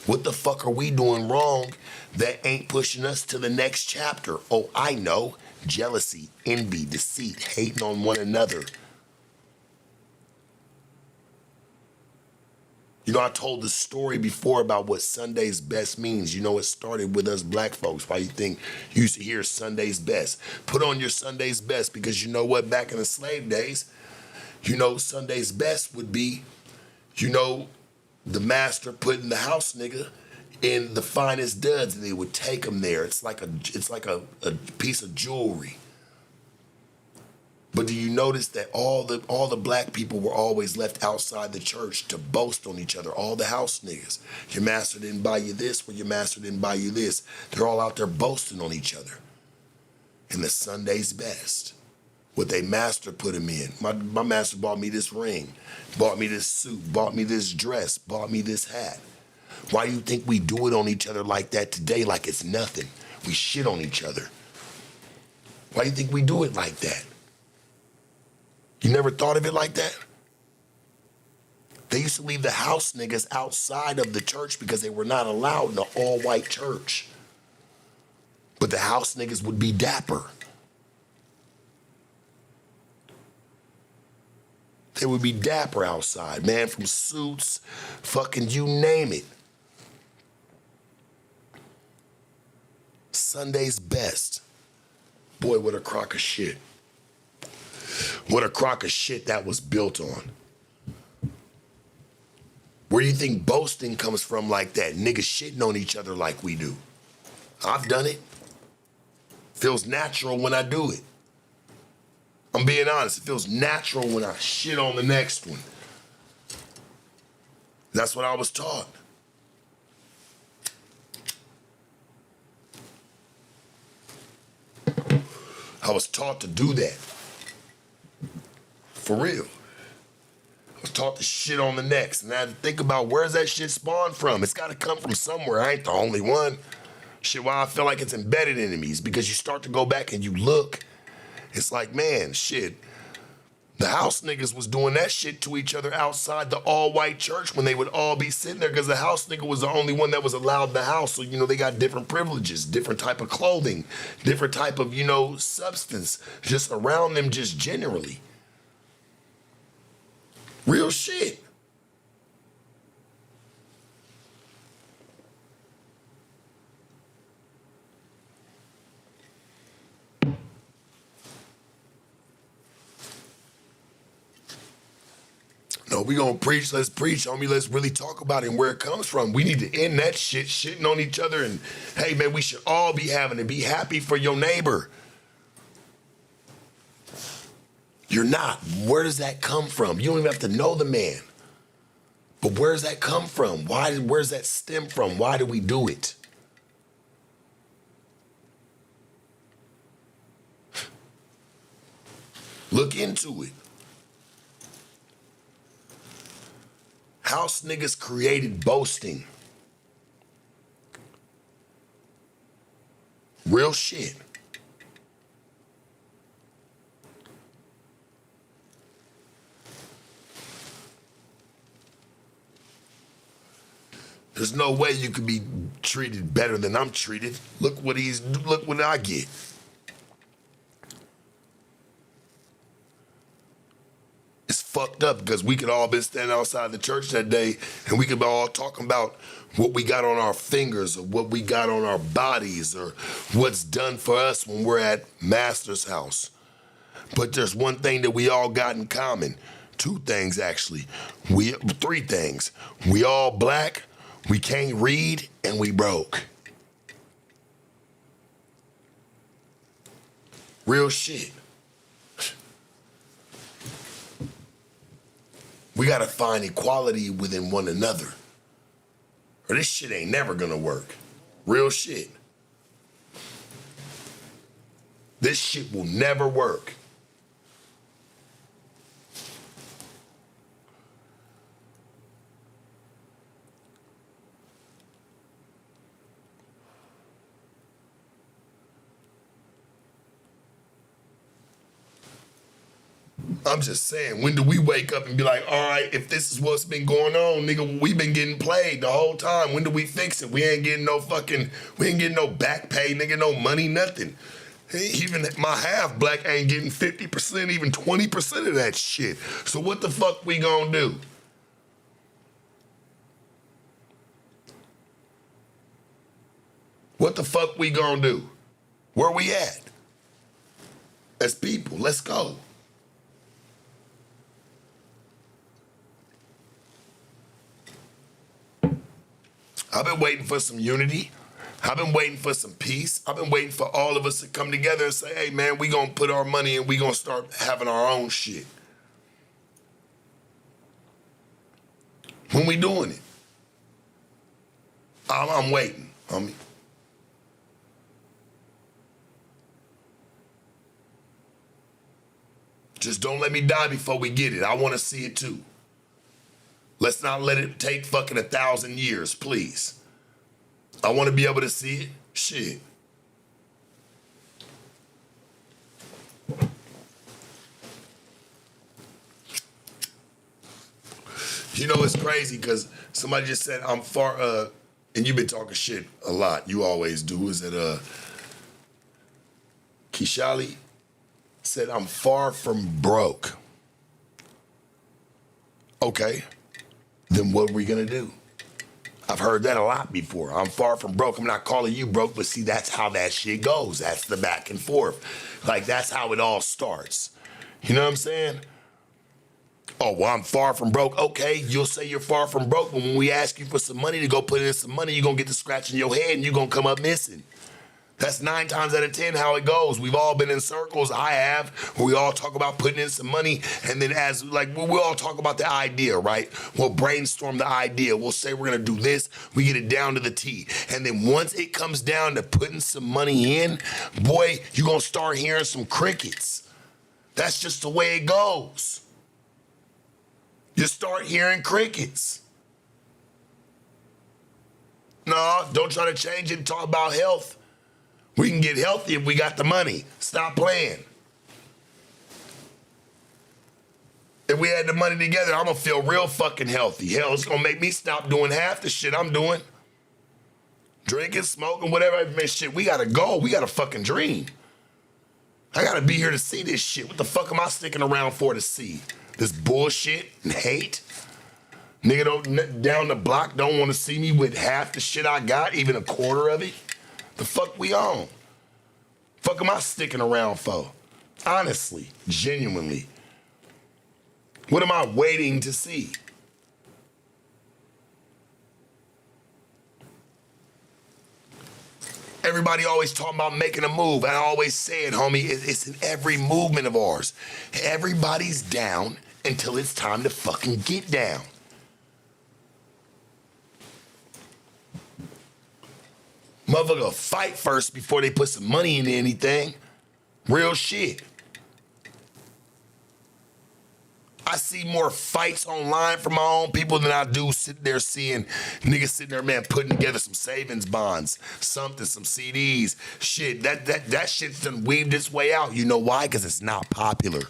S1: What the fuck are we doing wrong that ain't pushing us to the next chapter? Oh, I know. Jealousy, envy, deceit, hating on one another. You know, I told the story before about what Sunday's best means. You know, it started with us black folks. Why you think you used to hear Sunday's best? Put on your Sunday's best because you know what? Back in the slave days, you know, Sunday's best would be, you know, the master putting the house nigga in the finest duds, and they would take him there. It's like a piece of jewelry. But do you notice that all the black people were always left outside the church to boast on each other? All the house niggas. Your master didn't buy you this, or your master didn't buy you this. They're all out there boasting on each other. And the Sunday's best. What they master put him in. My master bought me this ring, bought me this suit, bought me this dress, bought me this hat. Why do you think we do it on each other like that today, like it's nothing? We shit on each other. Why do you think we do it like that? You never thought of it like that? They used to leave the house niggas outside of the church because they were not allowed in an all-white church. But the house niggas would be dapper. They would be dapper outside, man, from suits, fucking you name it. Sunday's best. Boy, what a crock of shit. What a crock of shit that was built on. Where do you think boasting comes from like that? Niggas shitting on each other like we do. I've done it. Feels natural when I do it. I'm being honest, it feels natural when I shit on the next one. That's what I was taught. I was taught to do that. For real. I was taught to shit on the next. And I had to think about where's that shit spawned from? It's got to come from somewhere. I ain't the only one. Shit, why I feel like it's embedded in me is because you start to go back and you look. It's like, man, shit. The house niggas was doing that shit to each other outside the all-white church when they would all be sitting there because the house nigga was the only one that was allowed in the house. So, they got different privileges, different type of clothing, different type of, substance just around them just generally. Real shit. No, we gonna preach, let's preach. Let's really talk about it and where it comes from. We need to end that shit, shitting on each other, and hey man, we should all be having it. Be happy for your neighbor. You're not. Where does that come from? You don't even have to know the man. But where does that come from? Where's that stem from? Why do we do it? Look into it. House niggas created boasting. Real shit. There's no way you could be treated better than I'm treated. Look what I get. It's fucked up because we could all been standing outside the church that day and we could be all talking about what we got on our fingers or what we got on our bodies or what's done for us when we're at Master's house. But there's one thing that we all got in common. Two things, actually. Three things. We all black, we can't read, and we broke. Real shit. We gotta find equality within one another, or this shit ain't never gonna work. Real shit. This shit will never work. I'm just saying, when do we wake up and be like, all right, if this is what's been going on, nigga, we been getting played the whole time. When do we fix it? We ain't getting no back pay, nigga, no money, nothing. Even my half black ain't getting 50%, even 20% of that shit. So what the fuck we gonna do? What the fuck we gonna do? Where we at? As people, let's go. I've been waiting for some unity. I've been waiting for some peace. I've been waiting for all of us to come together and say, hey man, we gonna put our money and we gonna start having our own shit. When we doing it? I'm waiting, homie. Just don't let me die before we get it. I wanna see it too. Let's not let it take fucking 1,000 years, please. I want to be able to see it. Shit. It's crazy because somebody just said I'm far, and you've been talking shit a lot. You always do. Is it Kishali said I'm far from broke. Okay. Then what are we gonna do? I've heard that a lot before. I'm far from broke. I'm not calling you broke, but see, that's how that shit goes. That's the back and forth. Like, that's how it all starts. You know what I'm saying? Oh, well, I'm far from broke. Okay, you'll say you're far from broke, but when we ask you for some money to go put in some money, you're gonna get the scratch in your head and you're gonna come up missing. That's 9 times out of 10 how it goes. We've all been in circles, I have, where we all talk about putting in some money, and then we'll all talk about the idea, right? We'll brainstorm the idea. We'll say we're gonna do this, we get it down to the T. And then once it comes down to putting some money in, boy, you're gonna start hearing some crickets. That's just the way it goes. You start hearing crickets. No, don't try to change it and talk about health. We can get healthy if we got the money. Stop playing. If we had the money together, I'm gonna feel real fucking healthy. Hell, it's gonna make me stop doing half the shit I'm doing. Drinking, smoking, whatever. Man, shit, we gotta go. We got a fucking dream. I gotta be here to see this shit. What the fuck am I sticking around for to see? This bullshit and hate? Nigga down the block don't want to see me with half the shit I got, even a quarter of it? The fuck we on? Fuck am I sticking around for? Honestly, genuinely. What am I waiting to see? Everybody always talking about making a move. I always say it, homie, it's in every movement of ours. Everybody's down until it's time to fucking get down. Motherfucker fight first before they put some money into anything. Real shit. I see more fights online from my own people than I do sitting there seeing niggas sitting there, man, putting together some savings bonds, something, some CDs. Shit, that shit's done weaved its way out. You know why? Because it's not popular.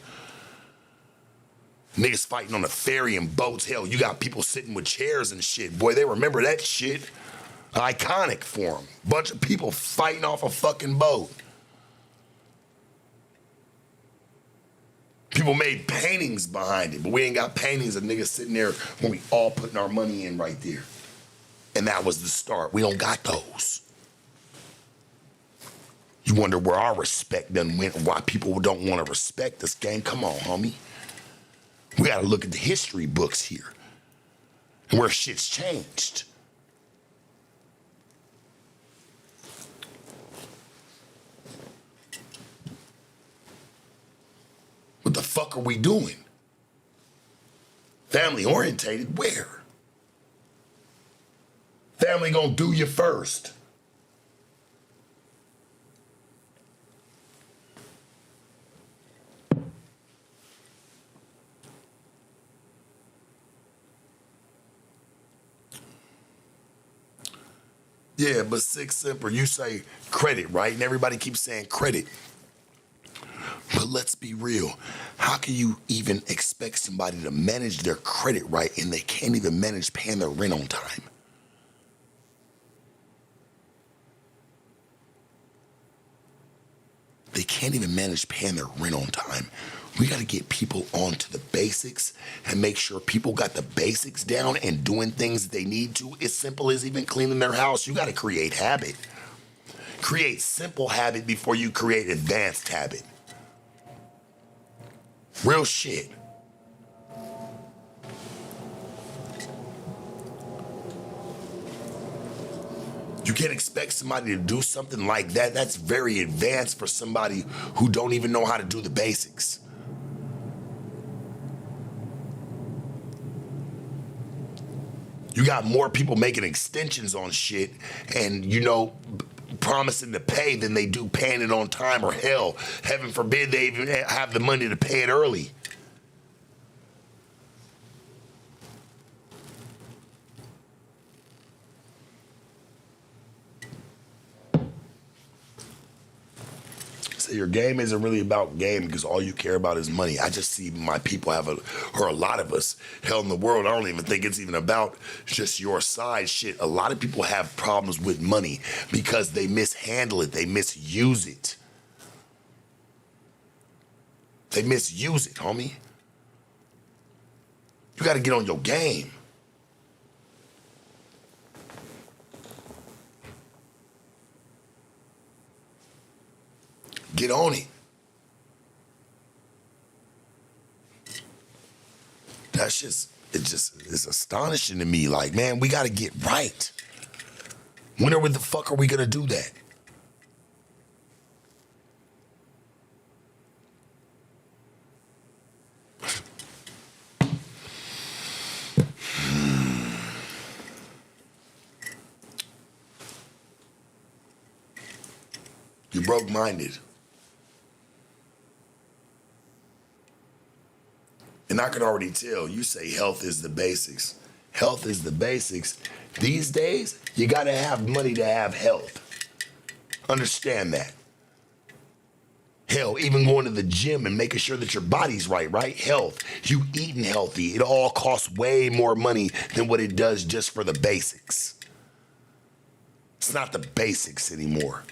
S1: Niggas fighting on a ferry and boats. Hell, you got people sitting with chairs and shit. Boy, they remember that shit. Iconic for them. Bunch of people fighting off a fucking boat. People made paintings behind it, but we ain't got paintings of niggas sitting there when we all putting our money in right there. And that was the start. We don't got those. You wonder where our respect done went, why people don't want to respect us, gang. Come on, homie. We got to look at the history books here and where shit's changed. What the fuck are we doing? Family orientated, where? Family gonna do you first. Yeah, but Six Simper, you say credit, right? And everybody keeps saying credit. But let's be real. How can you even expect somebody to manage their credit right and they can't even manage paying their rent on time? They can't even manage paying their rent on time. We got to get people onto the basics and make sure people got the basics down and doing things that they need to. As simple as even cleaning their house. You got to create habit. Create simple habit before you create advanced habit. Real shit. You can't expect somebody to do something like that. That's very advanced for somebody who don't even know how to do the basics. You got more people making extensions on shit and, promising to pay than they do paying it on time, or hell, heaven forbid they even have the money to pay it early. So your game isn't really about game because all you care about is money. I just see my people or a lot of us, hell in the world, I don't even think it's even about just your side shit. A lot of people have problems with money because they mishandle it. They misuse it. They misuse it, homie. You got to get on your game. Get on it. That's it's astonishing to me. Like, man, we got to get right. When the fuck are we going to do that? You're broke-minded. And I can already tell, you say health is the basics. Health is the basics. These days, you gotta have money to have health. Understand that. Hell, even going to the gym and making sure that your body's right? Health, you eating healthy. It all costs way more money than what it does just for the basics. It's not the basics anymore.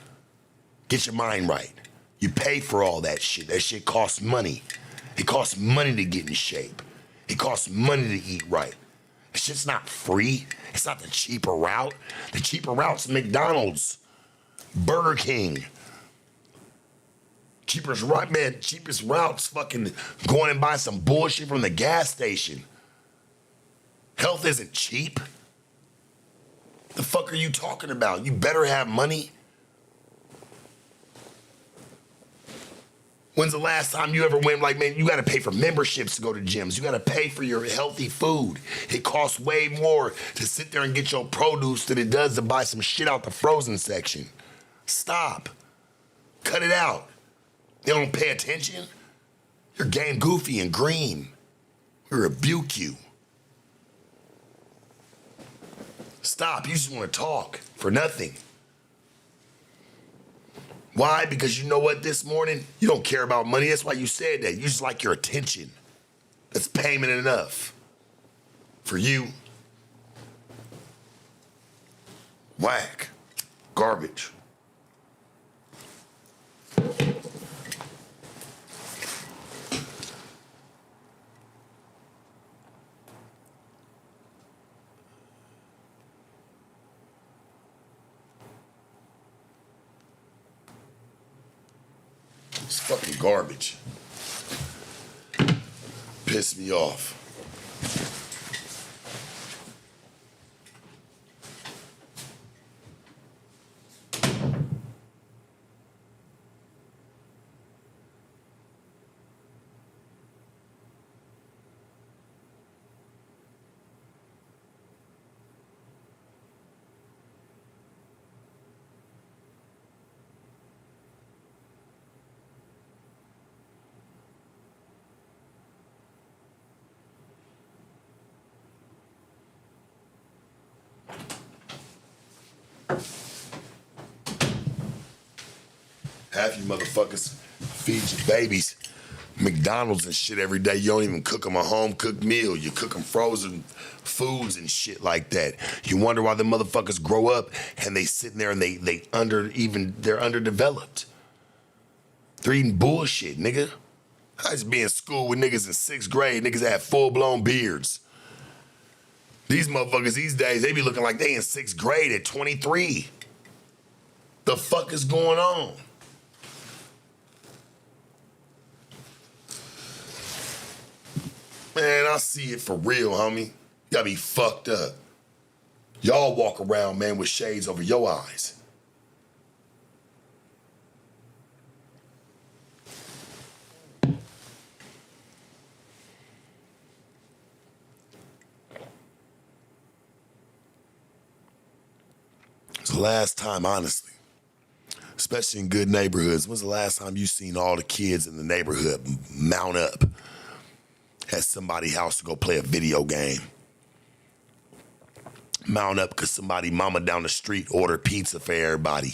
S1: Get your mind right. You pay for all that shit. That shit costs money. It costs money to get in shape. It costs money to eat right. That shit's not free. It's not the cheaper route. The cheaper route's McDonald's, Burger King. Cheapest route's fucking going and buying some bullshit from the gas station. Health isn't cheap. The fuck are you talking about? You better have money. When's the last time you ever went, like, man, you gotta pay for memberships to go to gyms. You gotta pay for your healthy food. It costs way more to sit there and get your produce than it does to buy some shit out the frozen section. Stop. Cut it out. You don't pay attention? You're game goofy and green. We rebuke you. Stop. You just want to talk for nothing. Why? Because you know what this morning? You don't care about money. That's why you said that. You just like your attention. That's payment enough for you. Whack. Garbage. It's fucking garbage. Piss me off. Half you motherfuckers feed your babies McDonald's and shit every day. You don't even cook them a home-cooked meal. You cook them frozen foods and shit like that. You wonder why the motherfuckers grow up and they sitting there and they're underdeveloped. They're eating bullshit, nigga. I used to be in school with niggas in 6th grade, niggas that had full-blown beards. These motherfuckers these days, they be looking like they in 6th grade at 23. The fuck is going on? Man, I see it for real, homie. You gotta be fucked up. Y'all walk around, man, with shades over your eyes. It's the last time, honestly, especially in good neighborhoods, when's the last time you seen all the kids in the neighborhood mount up at somebody's house to go play a video game? Mount up because somebody mama down the street ordered pizza for everybody.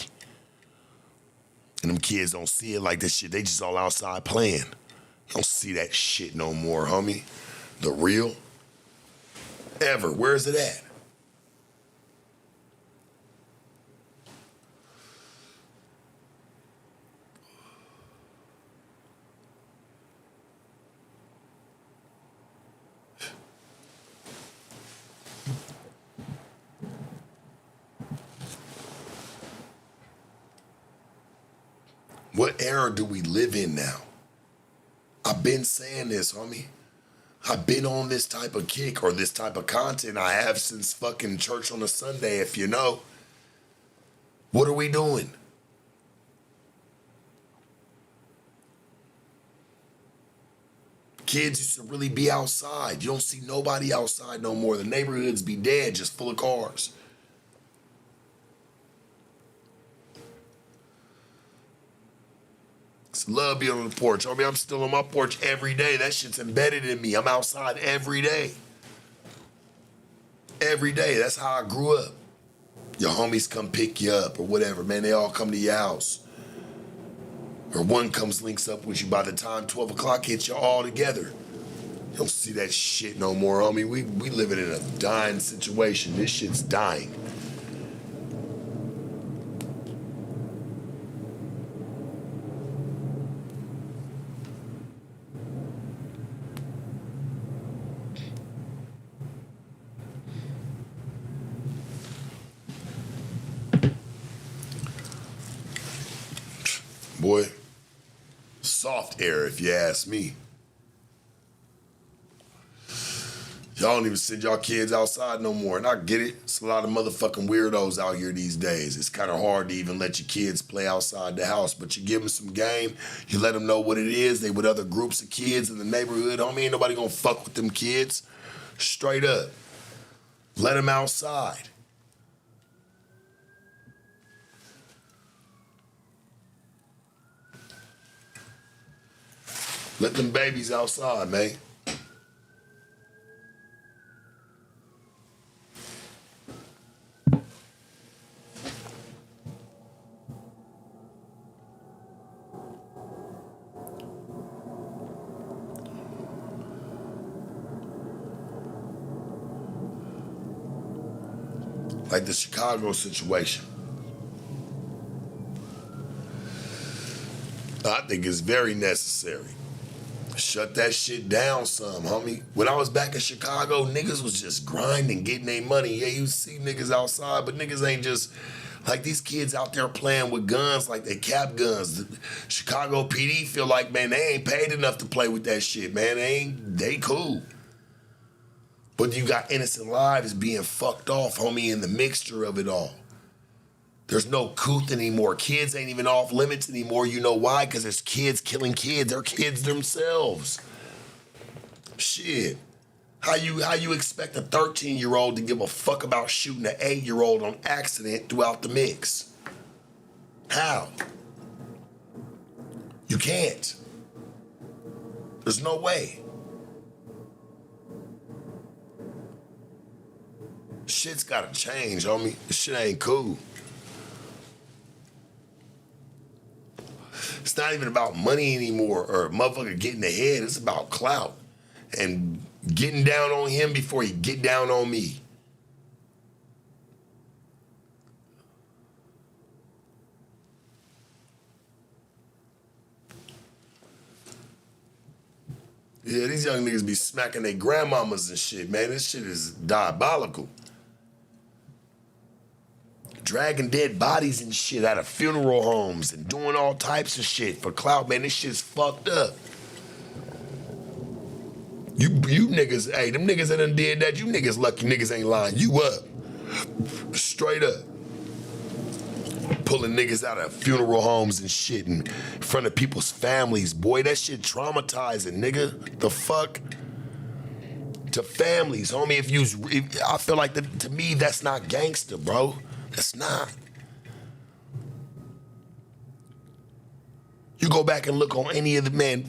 S1: And them kids don't see it like this shit. They just all outside playing. You don't see that shit no more, homie. The real? Ever. Where is it at? What era do we live in now? I've been saying this, homie. I've been on this type of kick or this type of content I have since fucking church on a Sunday, if you know. What are we doing? Kids used to really be outside. You don't see nobody outside no more. The neighborhoods be dead, just full of cars. Love being on the porch. I mean, I'm still on my porch every day. That shit's embedded in me. I'm outside every day. Every day. That's how I grew up. Your homies come pick you up or whatever, man. They all come to your house. Or one comes links up with you by the time 12 o'clock hits, you're all together. You don't see that shit no more, homie. We living in a dying situation. This shit's dying. Boy, soft air if you ask me. Y'all don't even send y'all kids outside no more. And I get it. It's a lot of motherfucking weirdos out here these days. It's kind of hard to even let your kids play outside the house. But you give them some game. You let them know what it is. They with other groups of kids in the neighborhood. Homie, ain't nobody gonna fuck with them kids. Straight up. Let them outside. Let them babies outside, man. Like the Chicago situation. I think it's very necessary. Shut that shit down some, homie. When I was back in Chicago, niggas was just grinding, getting their money. Yeah, you see niggas outside, but niggas ain't just like these kids out there playing with guns like they cap guns. The Chicago PD feel like, man, they ain't paid enough to play with that shit, man. They cool. But you got innocent lives being fucked off, homie, in the mixture of it all. There's no couth anymore. Kids ain't even off limits anymore. You know why? Because there's kids killing kids. They're kids themselves. Shit. How you expect a 13-year-old to give a fuck about shooting an 8-year-old on accident throughout the mix? How? You can't. There's no way. Shit's gotta change, homie. This shit ain't cool. It's not even about money anymore or motherfucker getting ahead. It's about clout and getting down on him before he get down on me. Yeah, these young niggas be smacking their grandmamas and shit, man. This shit is diabolical. Dragging dead bodies and shit out of funeral homes and doing all types of shit for clout, man. This shit's fucked up. You niggas, hey, them niggas that done did that, you niggas lucky niggas ain't lying you up. Straight up. Pulling niggas out of funeral homes and shit in front of people's families. Boy, that shit traumatizing, nigga. The fuck? To families, homie, if I feel like to me, that's not gangster, bro. That's not. You go back and look on any of the,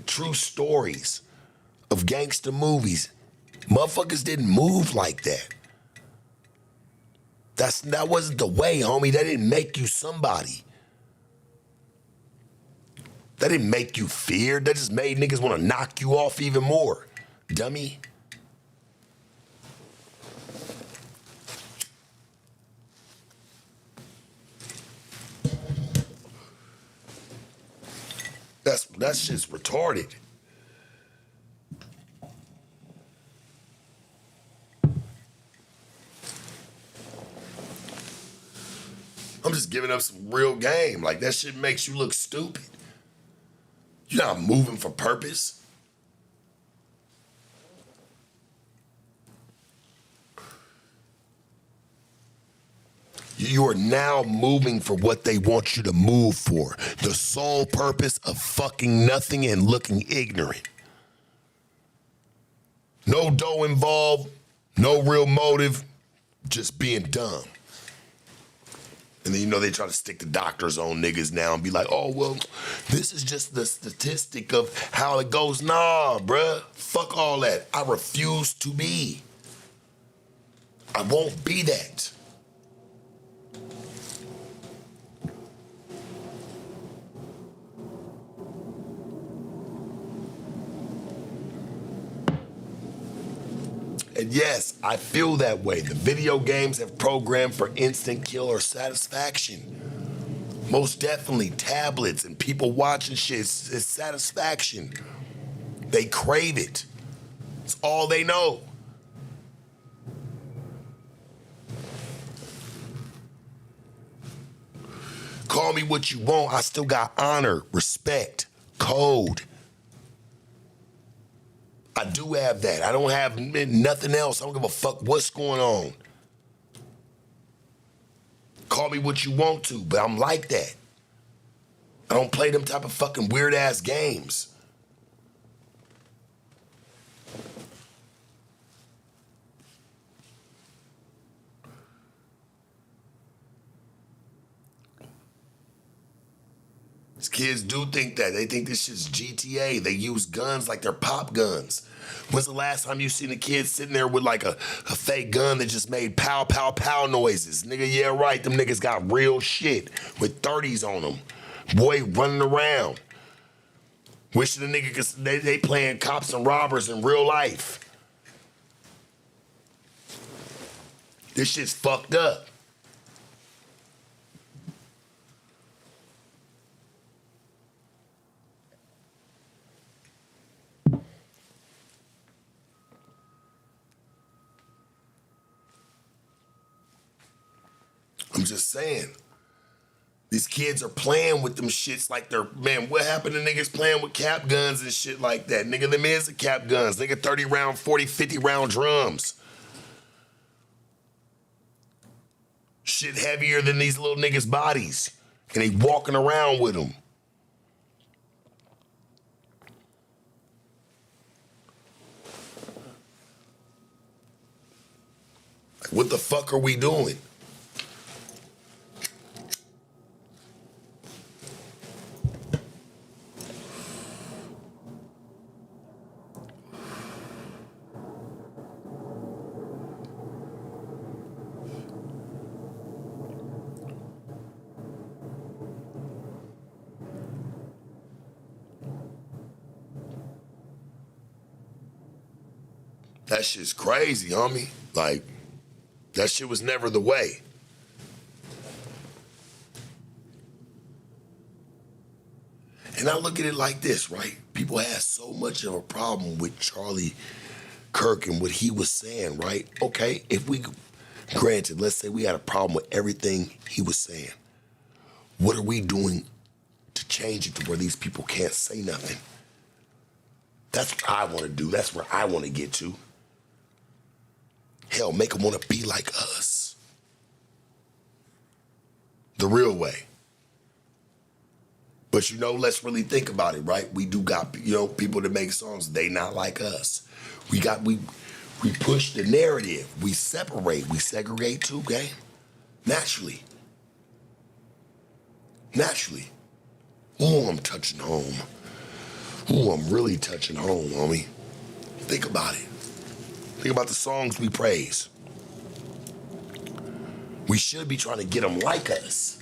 S1: true stories of gangster movies. Motherfuckers didn't move like that. That wasn't the way, homie. That didn't make you somebody. That didn't make you feared. That just made niggas want to knock you off even more. Dummy. That shit's retarded. I'm just giving up some real game. Like, that shit makes you look stupid. You're not moving for purpose. You are now moving for what they want you to move for. The sole purpose of fucking nothing and looking ignorant. No dough involved, no real motive, just being dumb. And then, they try to stick the doctors on niggas now and be like, oh, well, this is just the statistic of how it goes. Nah, bruh, fuck all that. I refuse to be. I won't be that. And yes, I feel that way. The video games have programmed for instant kill or satisfaction. Most definitely, tablets and people watching shit, it's satisfaction. They crave it. It's all they know. Call me what you want. I still got honor, respect, code. I do have that. I don't have nothing else. I don't give a fuck what's going on. Call me what you want to, but I'm like that. I don't play them type of fucking weird ass games. These kids do think that. They think this shit's GTA. They use guns like they're pop guns. When's the last time you seen a kid sitting there with like a fake gun that just made pow, pow, pow noises? Nigga, yeah, right. Them niggas got real shit with 30s on them. Boy running around. Wishing the nigga could, they playing cops and robbers in real life. This shit's fucked up. I'm just saying. These kids are playing with them shits like they're, man, what happened to niggas playing with cap guns and shit like that? Nigga, them is the cap guns. Nigga, 30 round, 40, 50 round drums. Shit heavier than these little niggas' bodies. And they walking around with them. Like, what the fuck are we doing? That shit's crazy, homie. Like, that shit was never the way. And I look at it like this, right? People had so much of a problem with Charlie Kirk and what he was saying, right? Okay, if we, granted, let's say we had a problem with everything he was saying. What are we doing to change it to where these people can't say nothing? That's what I want to do. That's where I want to get to. Hell, make them want to be like us. The real way. But you know, let's really think about it, right? We do got, you know, people that make songs, they not like us. We push the narrative. We separate. We segregate too, okay? Naturally. Naturally. Ooh, I'm touching home. Ooh, I'm really touching home, homie. Think about it. Think about the songs we praise. We should be trying to get them like us.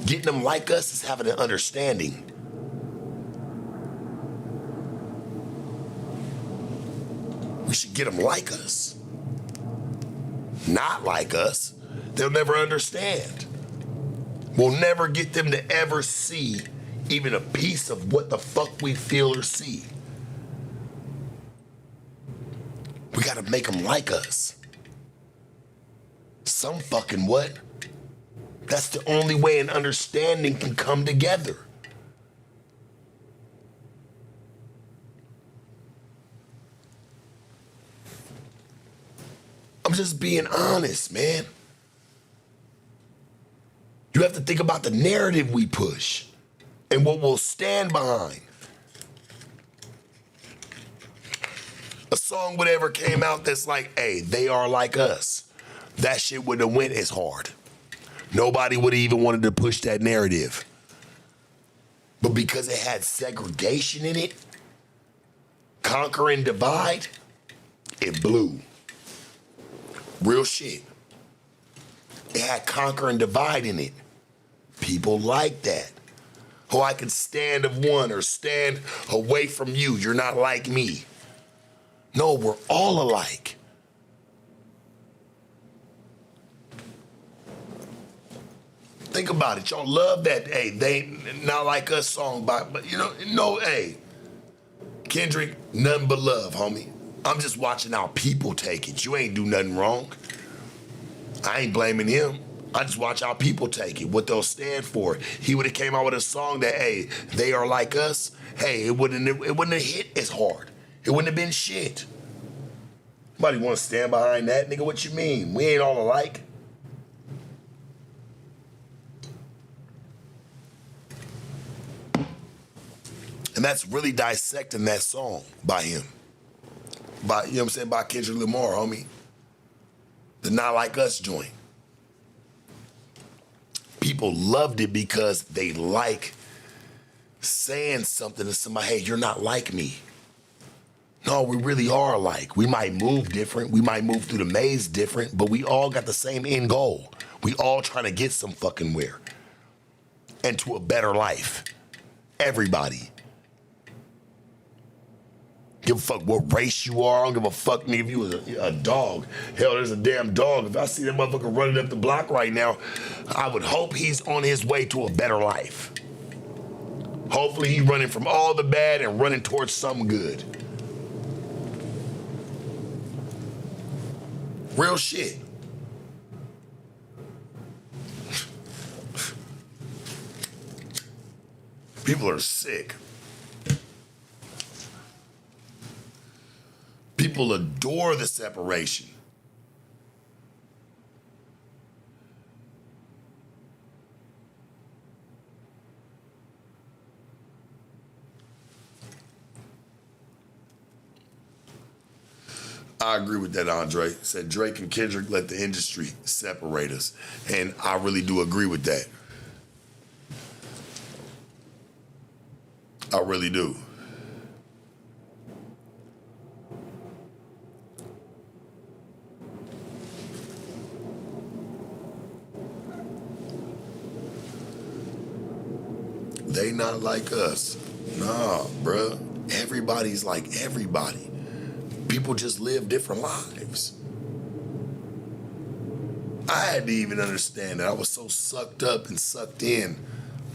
S1: Getting them like us is having an understanding. We should get them like us. Not like us. They'll never understand. We'll never get them to ever see even a piece of what the fuck we feel or see. We gotta make them like us. Some fucking what? That's the only way an understanding can come together. I'm just being honest, man. You have to think about the narrative we push and what we'll stand behind. A song would ever came out that's like, hey, they are like us. That shit wouldn't have went as hard. Nobody would have even wanted to push that narrative. But because it had segregation in it, conquer and divide, it blew. Real shit. It had conquer and divide in it. People like that. Oh, I can stand of one or stand away from you. You're not like me. No, we're all alike. Think about it. Y'all love that, hey, they not like us song, but you know, no, hey, Kendrick, nothing but love, homie. I'm just watching how people take it. You ain't do nothing wrong. I ain't blaming him. I just watch how people take it, what they'll stand for. He would have came out with a song that, hey, they are like us. Hey, it wouldn't have hit as hard. It wouldn't have been shit. Nobody want to stand behind that, nigga. What you mean? We ain't all alike. And that's really dissecting that song by him. By, you know what I'm saying, by Kendrick Lamar, homie. The Not Like Us joint. People loved it because they like saying something to somebody, hey, you're not like me. No, we really are alike. We might move different. We might move through the maze different, but we all got the same end goal. We all trying to get some fucking where. And to a better life. Everybody. Give a fuck what race you are. I don't give a fuck, nigga, if you was a dog. Hell, there's a damn dog. If I see that motherfucker running up the block right now, I would hope he's on his way to a better life. Hopefully he's running from all the bad and running towards some good. Real shit. People are sick. People adore the separation. I agree with that, Andre. Said Drake and Kendrick let the industry separate us. And I really do agree with that. I really do. They not like us. Nah, bruh. Everybody's like everybody. People just live different lives. I had to even understand that I was so sucked up and sucked in,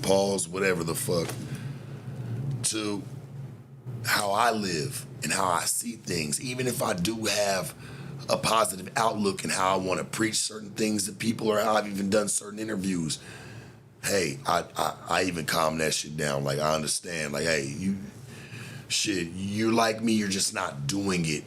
S1: pause, whatever the fuck, to how I live and how I see things. Even if I do have a positive outlook and how I want to preach certain things to people or how I've even done certain interviews, hey, I even calm that shit down. Like, I understand. Like, hey, you're like me, you're just not doing it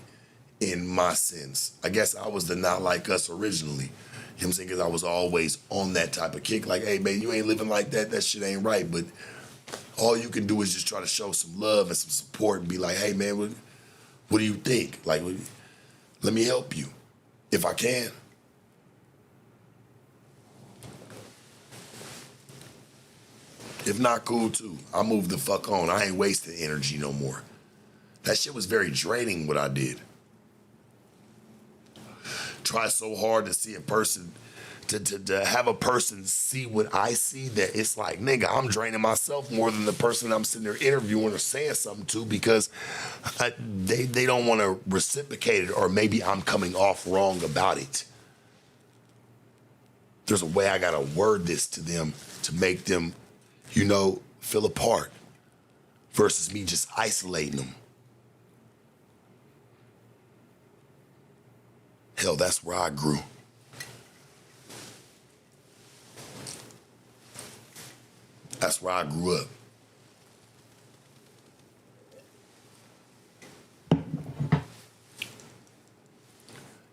S1: in my sense. I guess I was the not like us originally. You know what I'm saying? Because I was always on that type of kick. Like, hey, man, you ain't living like that. That shit ain't right. But all you can do is just try to show some love and some support and be like, hey, man, what do you think? Like, let me help you if I can. If not, cool too. I move the fuck on. I ain't wasting energy no more. That shit was very draining what I did. Try so hard to see a person, to have a person see what I see, that it's like, nigga, I'm draining myself more than the person I'm sitting there interviewing or saying something to, because they don't want to reciprocate it, or maybe I'm coming off wrong about it. There's a way I gotta word this to them to make them, feel apart, versus me just isolating them. Hell, that's where I grew. That's where I grew up.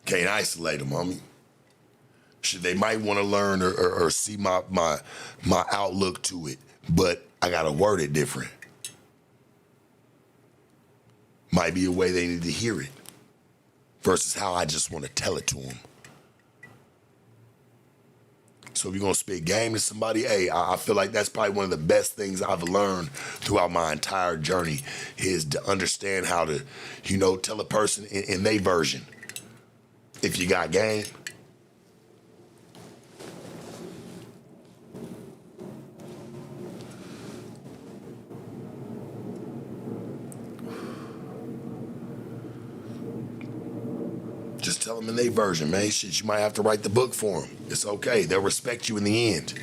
S1: Can't isolate them, homie. Shit, they might want to learn or see my outlook to it, but I gotta word it different. Might be a way they need to hear it, versus how I just want to tell it to them. So if you're going to spit game to somebody, hey, I feel like that's probably one of the best things I've learned throughout my entire journey, is to understand how to, tell a person in their version. If you got game. tell them in their version, man. Shit, you might have to write the book for them. It's okay. They'll respect you in the end.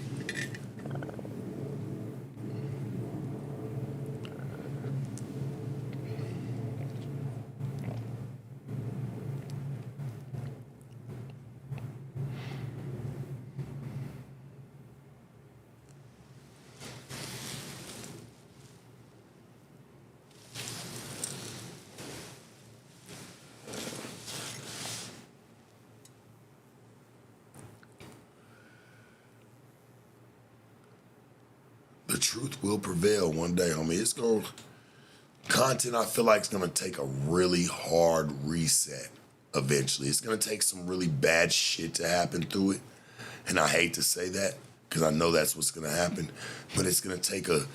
S1: The truth will prevail one day, homie. Content I feel like is gonna take a really hard reset eventually. It's gonna take some really bad shit to happen through it. And I hate to say that because I know that's what's gonna happen, but it's gonna take a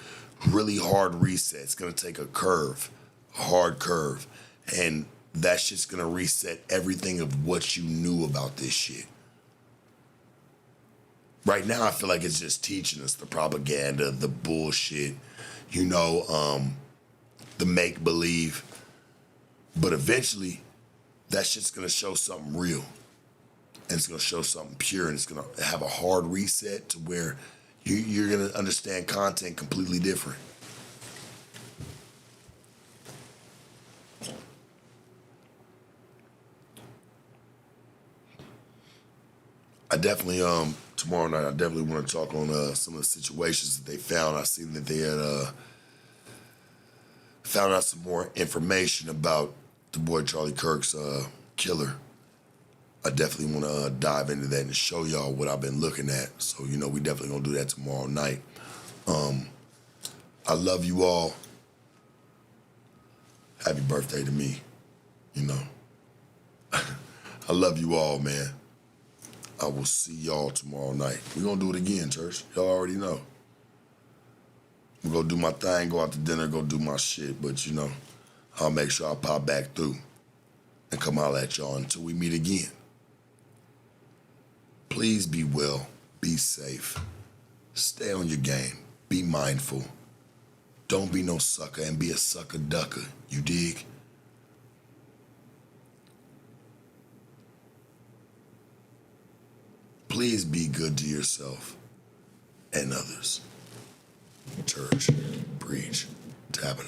S1: really hard reset. It's gonna take a curve, a hard curve. And that shit's gonna reset everything of what you knew about this shit. Right now, I feel like it's just teaching us the propaganda, the bullshit, the make-believe. But eventually, that shit's gonna show something real. And it's gonna show something pure, and it's gonna have a hard reset to where you're gonna understand content completely different. I definitely, tomorrow night, I definitely want to talk on some of the situations that they found. I seen that they had found out some more information about the boy Charlie Kirk's killer. I definitely want to dive into that and show y'all what I've been looking at. So, we definitely going to do that tomorrow night. I love you all. Happy birthday to me, I love you all, man. I will see y'all tomorrow night. We're going to do it again, church. Y'all already know. I'm going to do my thing, go out to dinner, go do my shit. But, I'll make sure I pop back through and come holler at y'all until we meet again. Please be well. Be safe. Stay on your game. Be mindful. Don't be no sucker and be a sucker ducker. You dig? Please be good to yourself and others. Church, preach, tabernacle.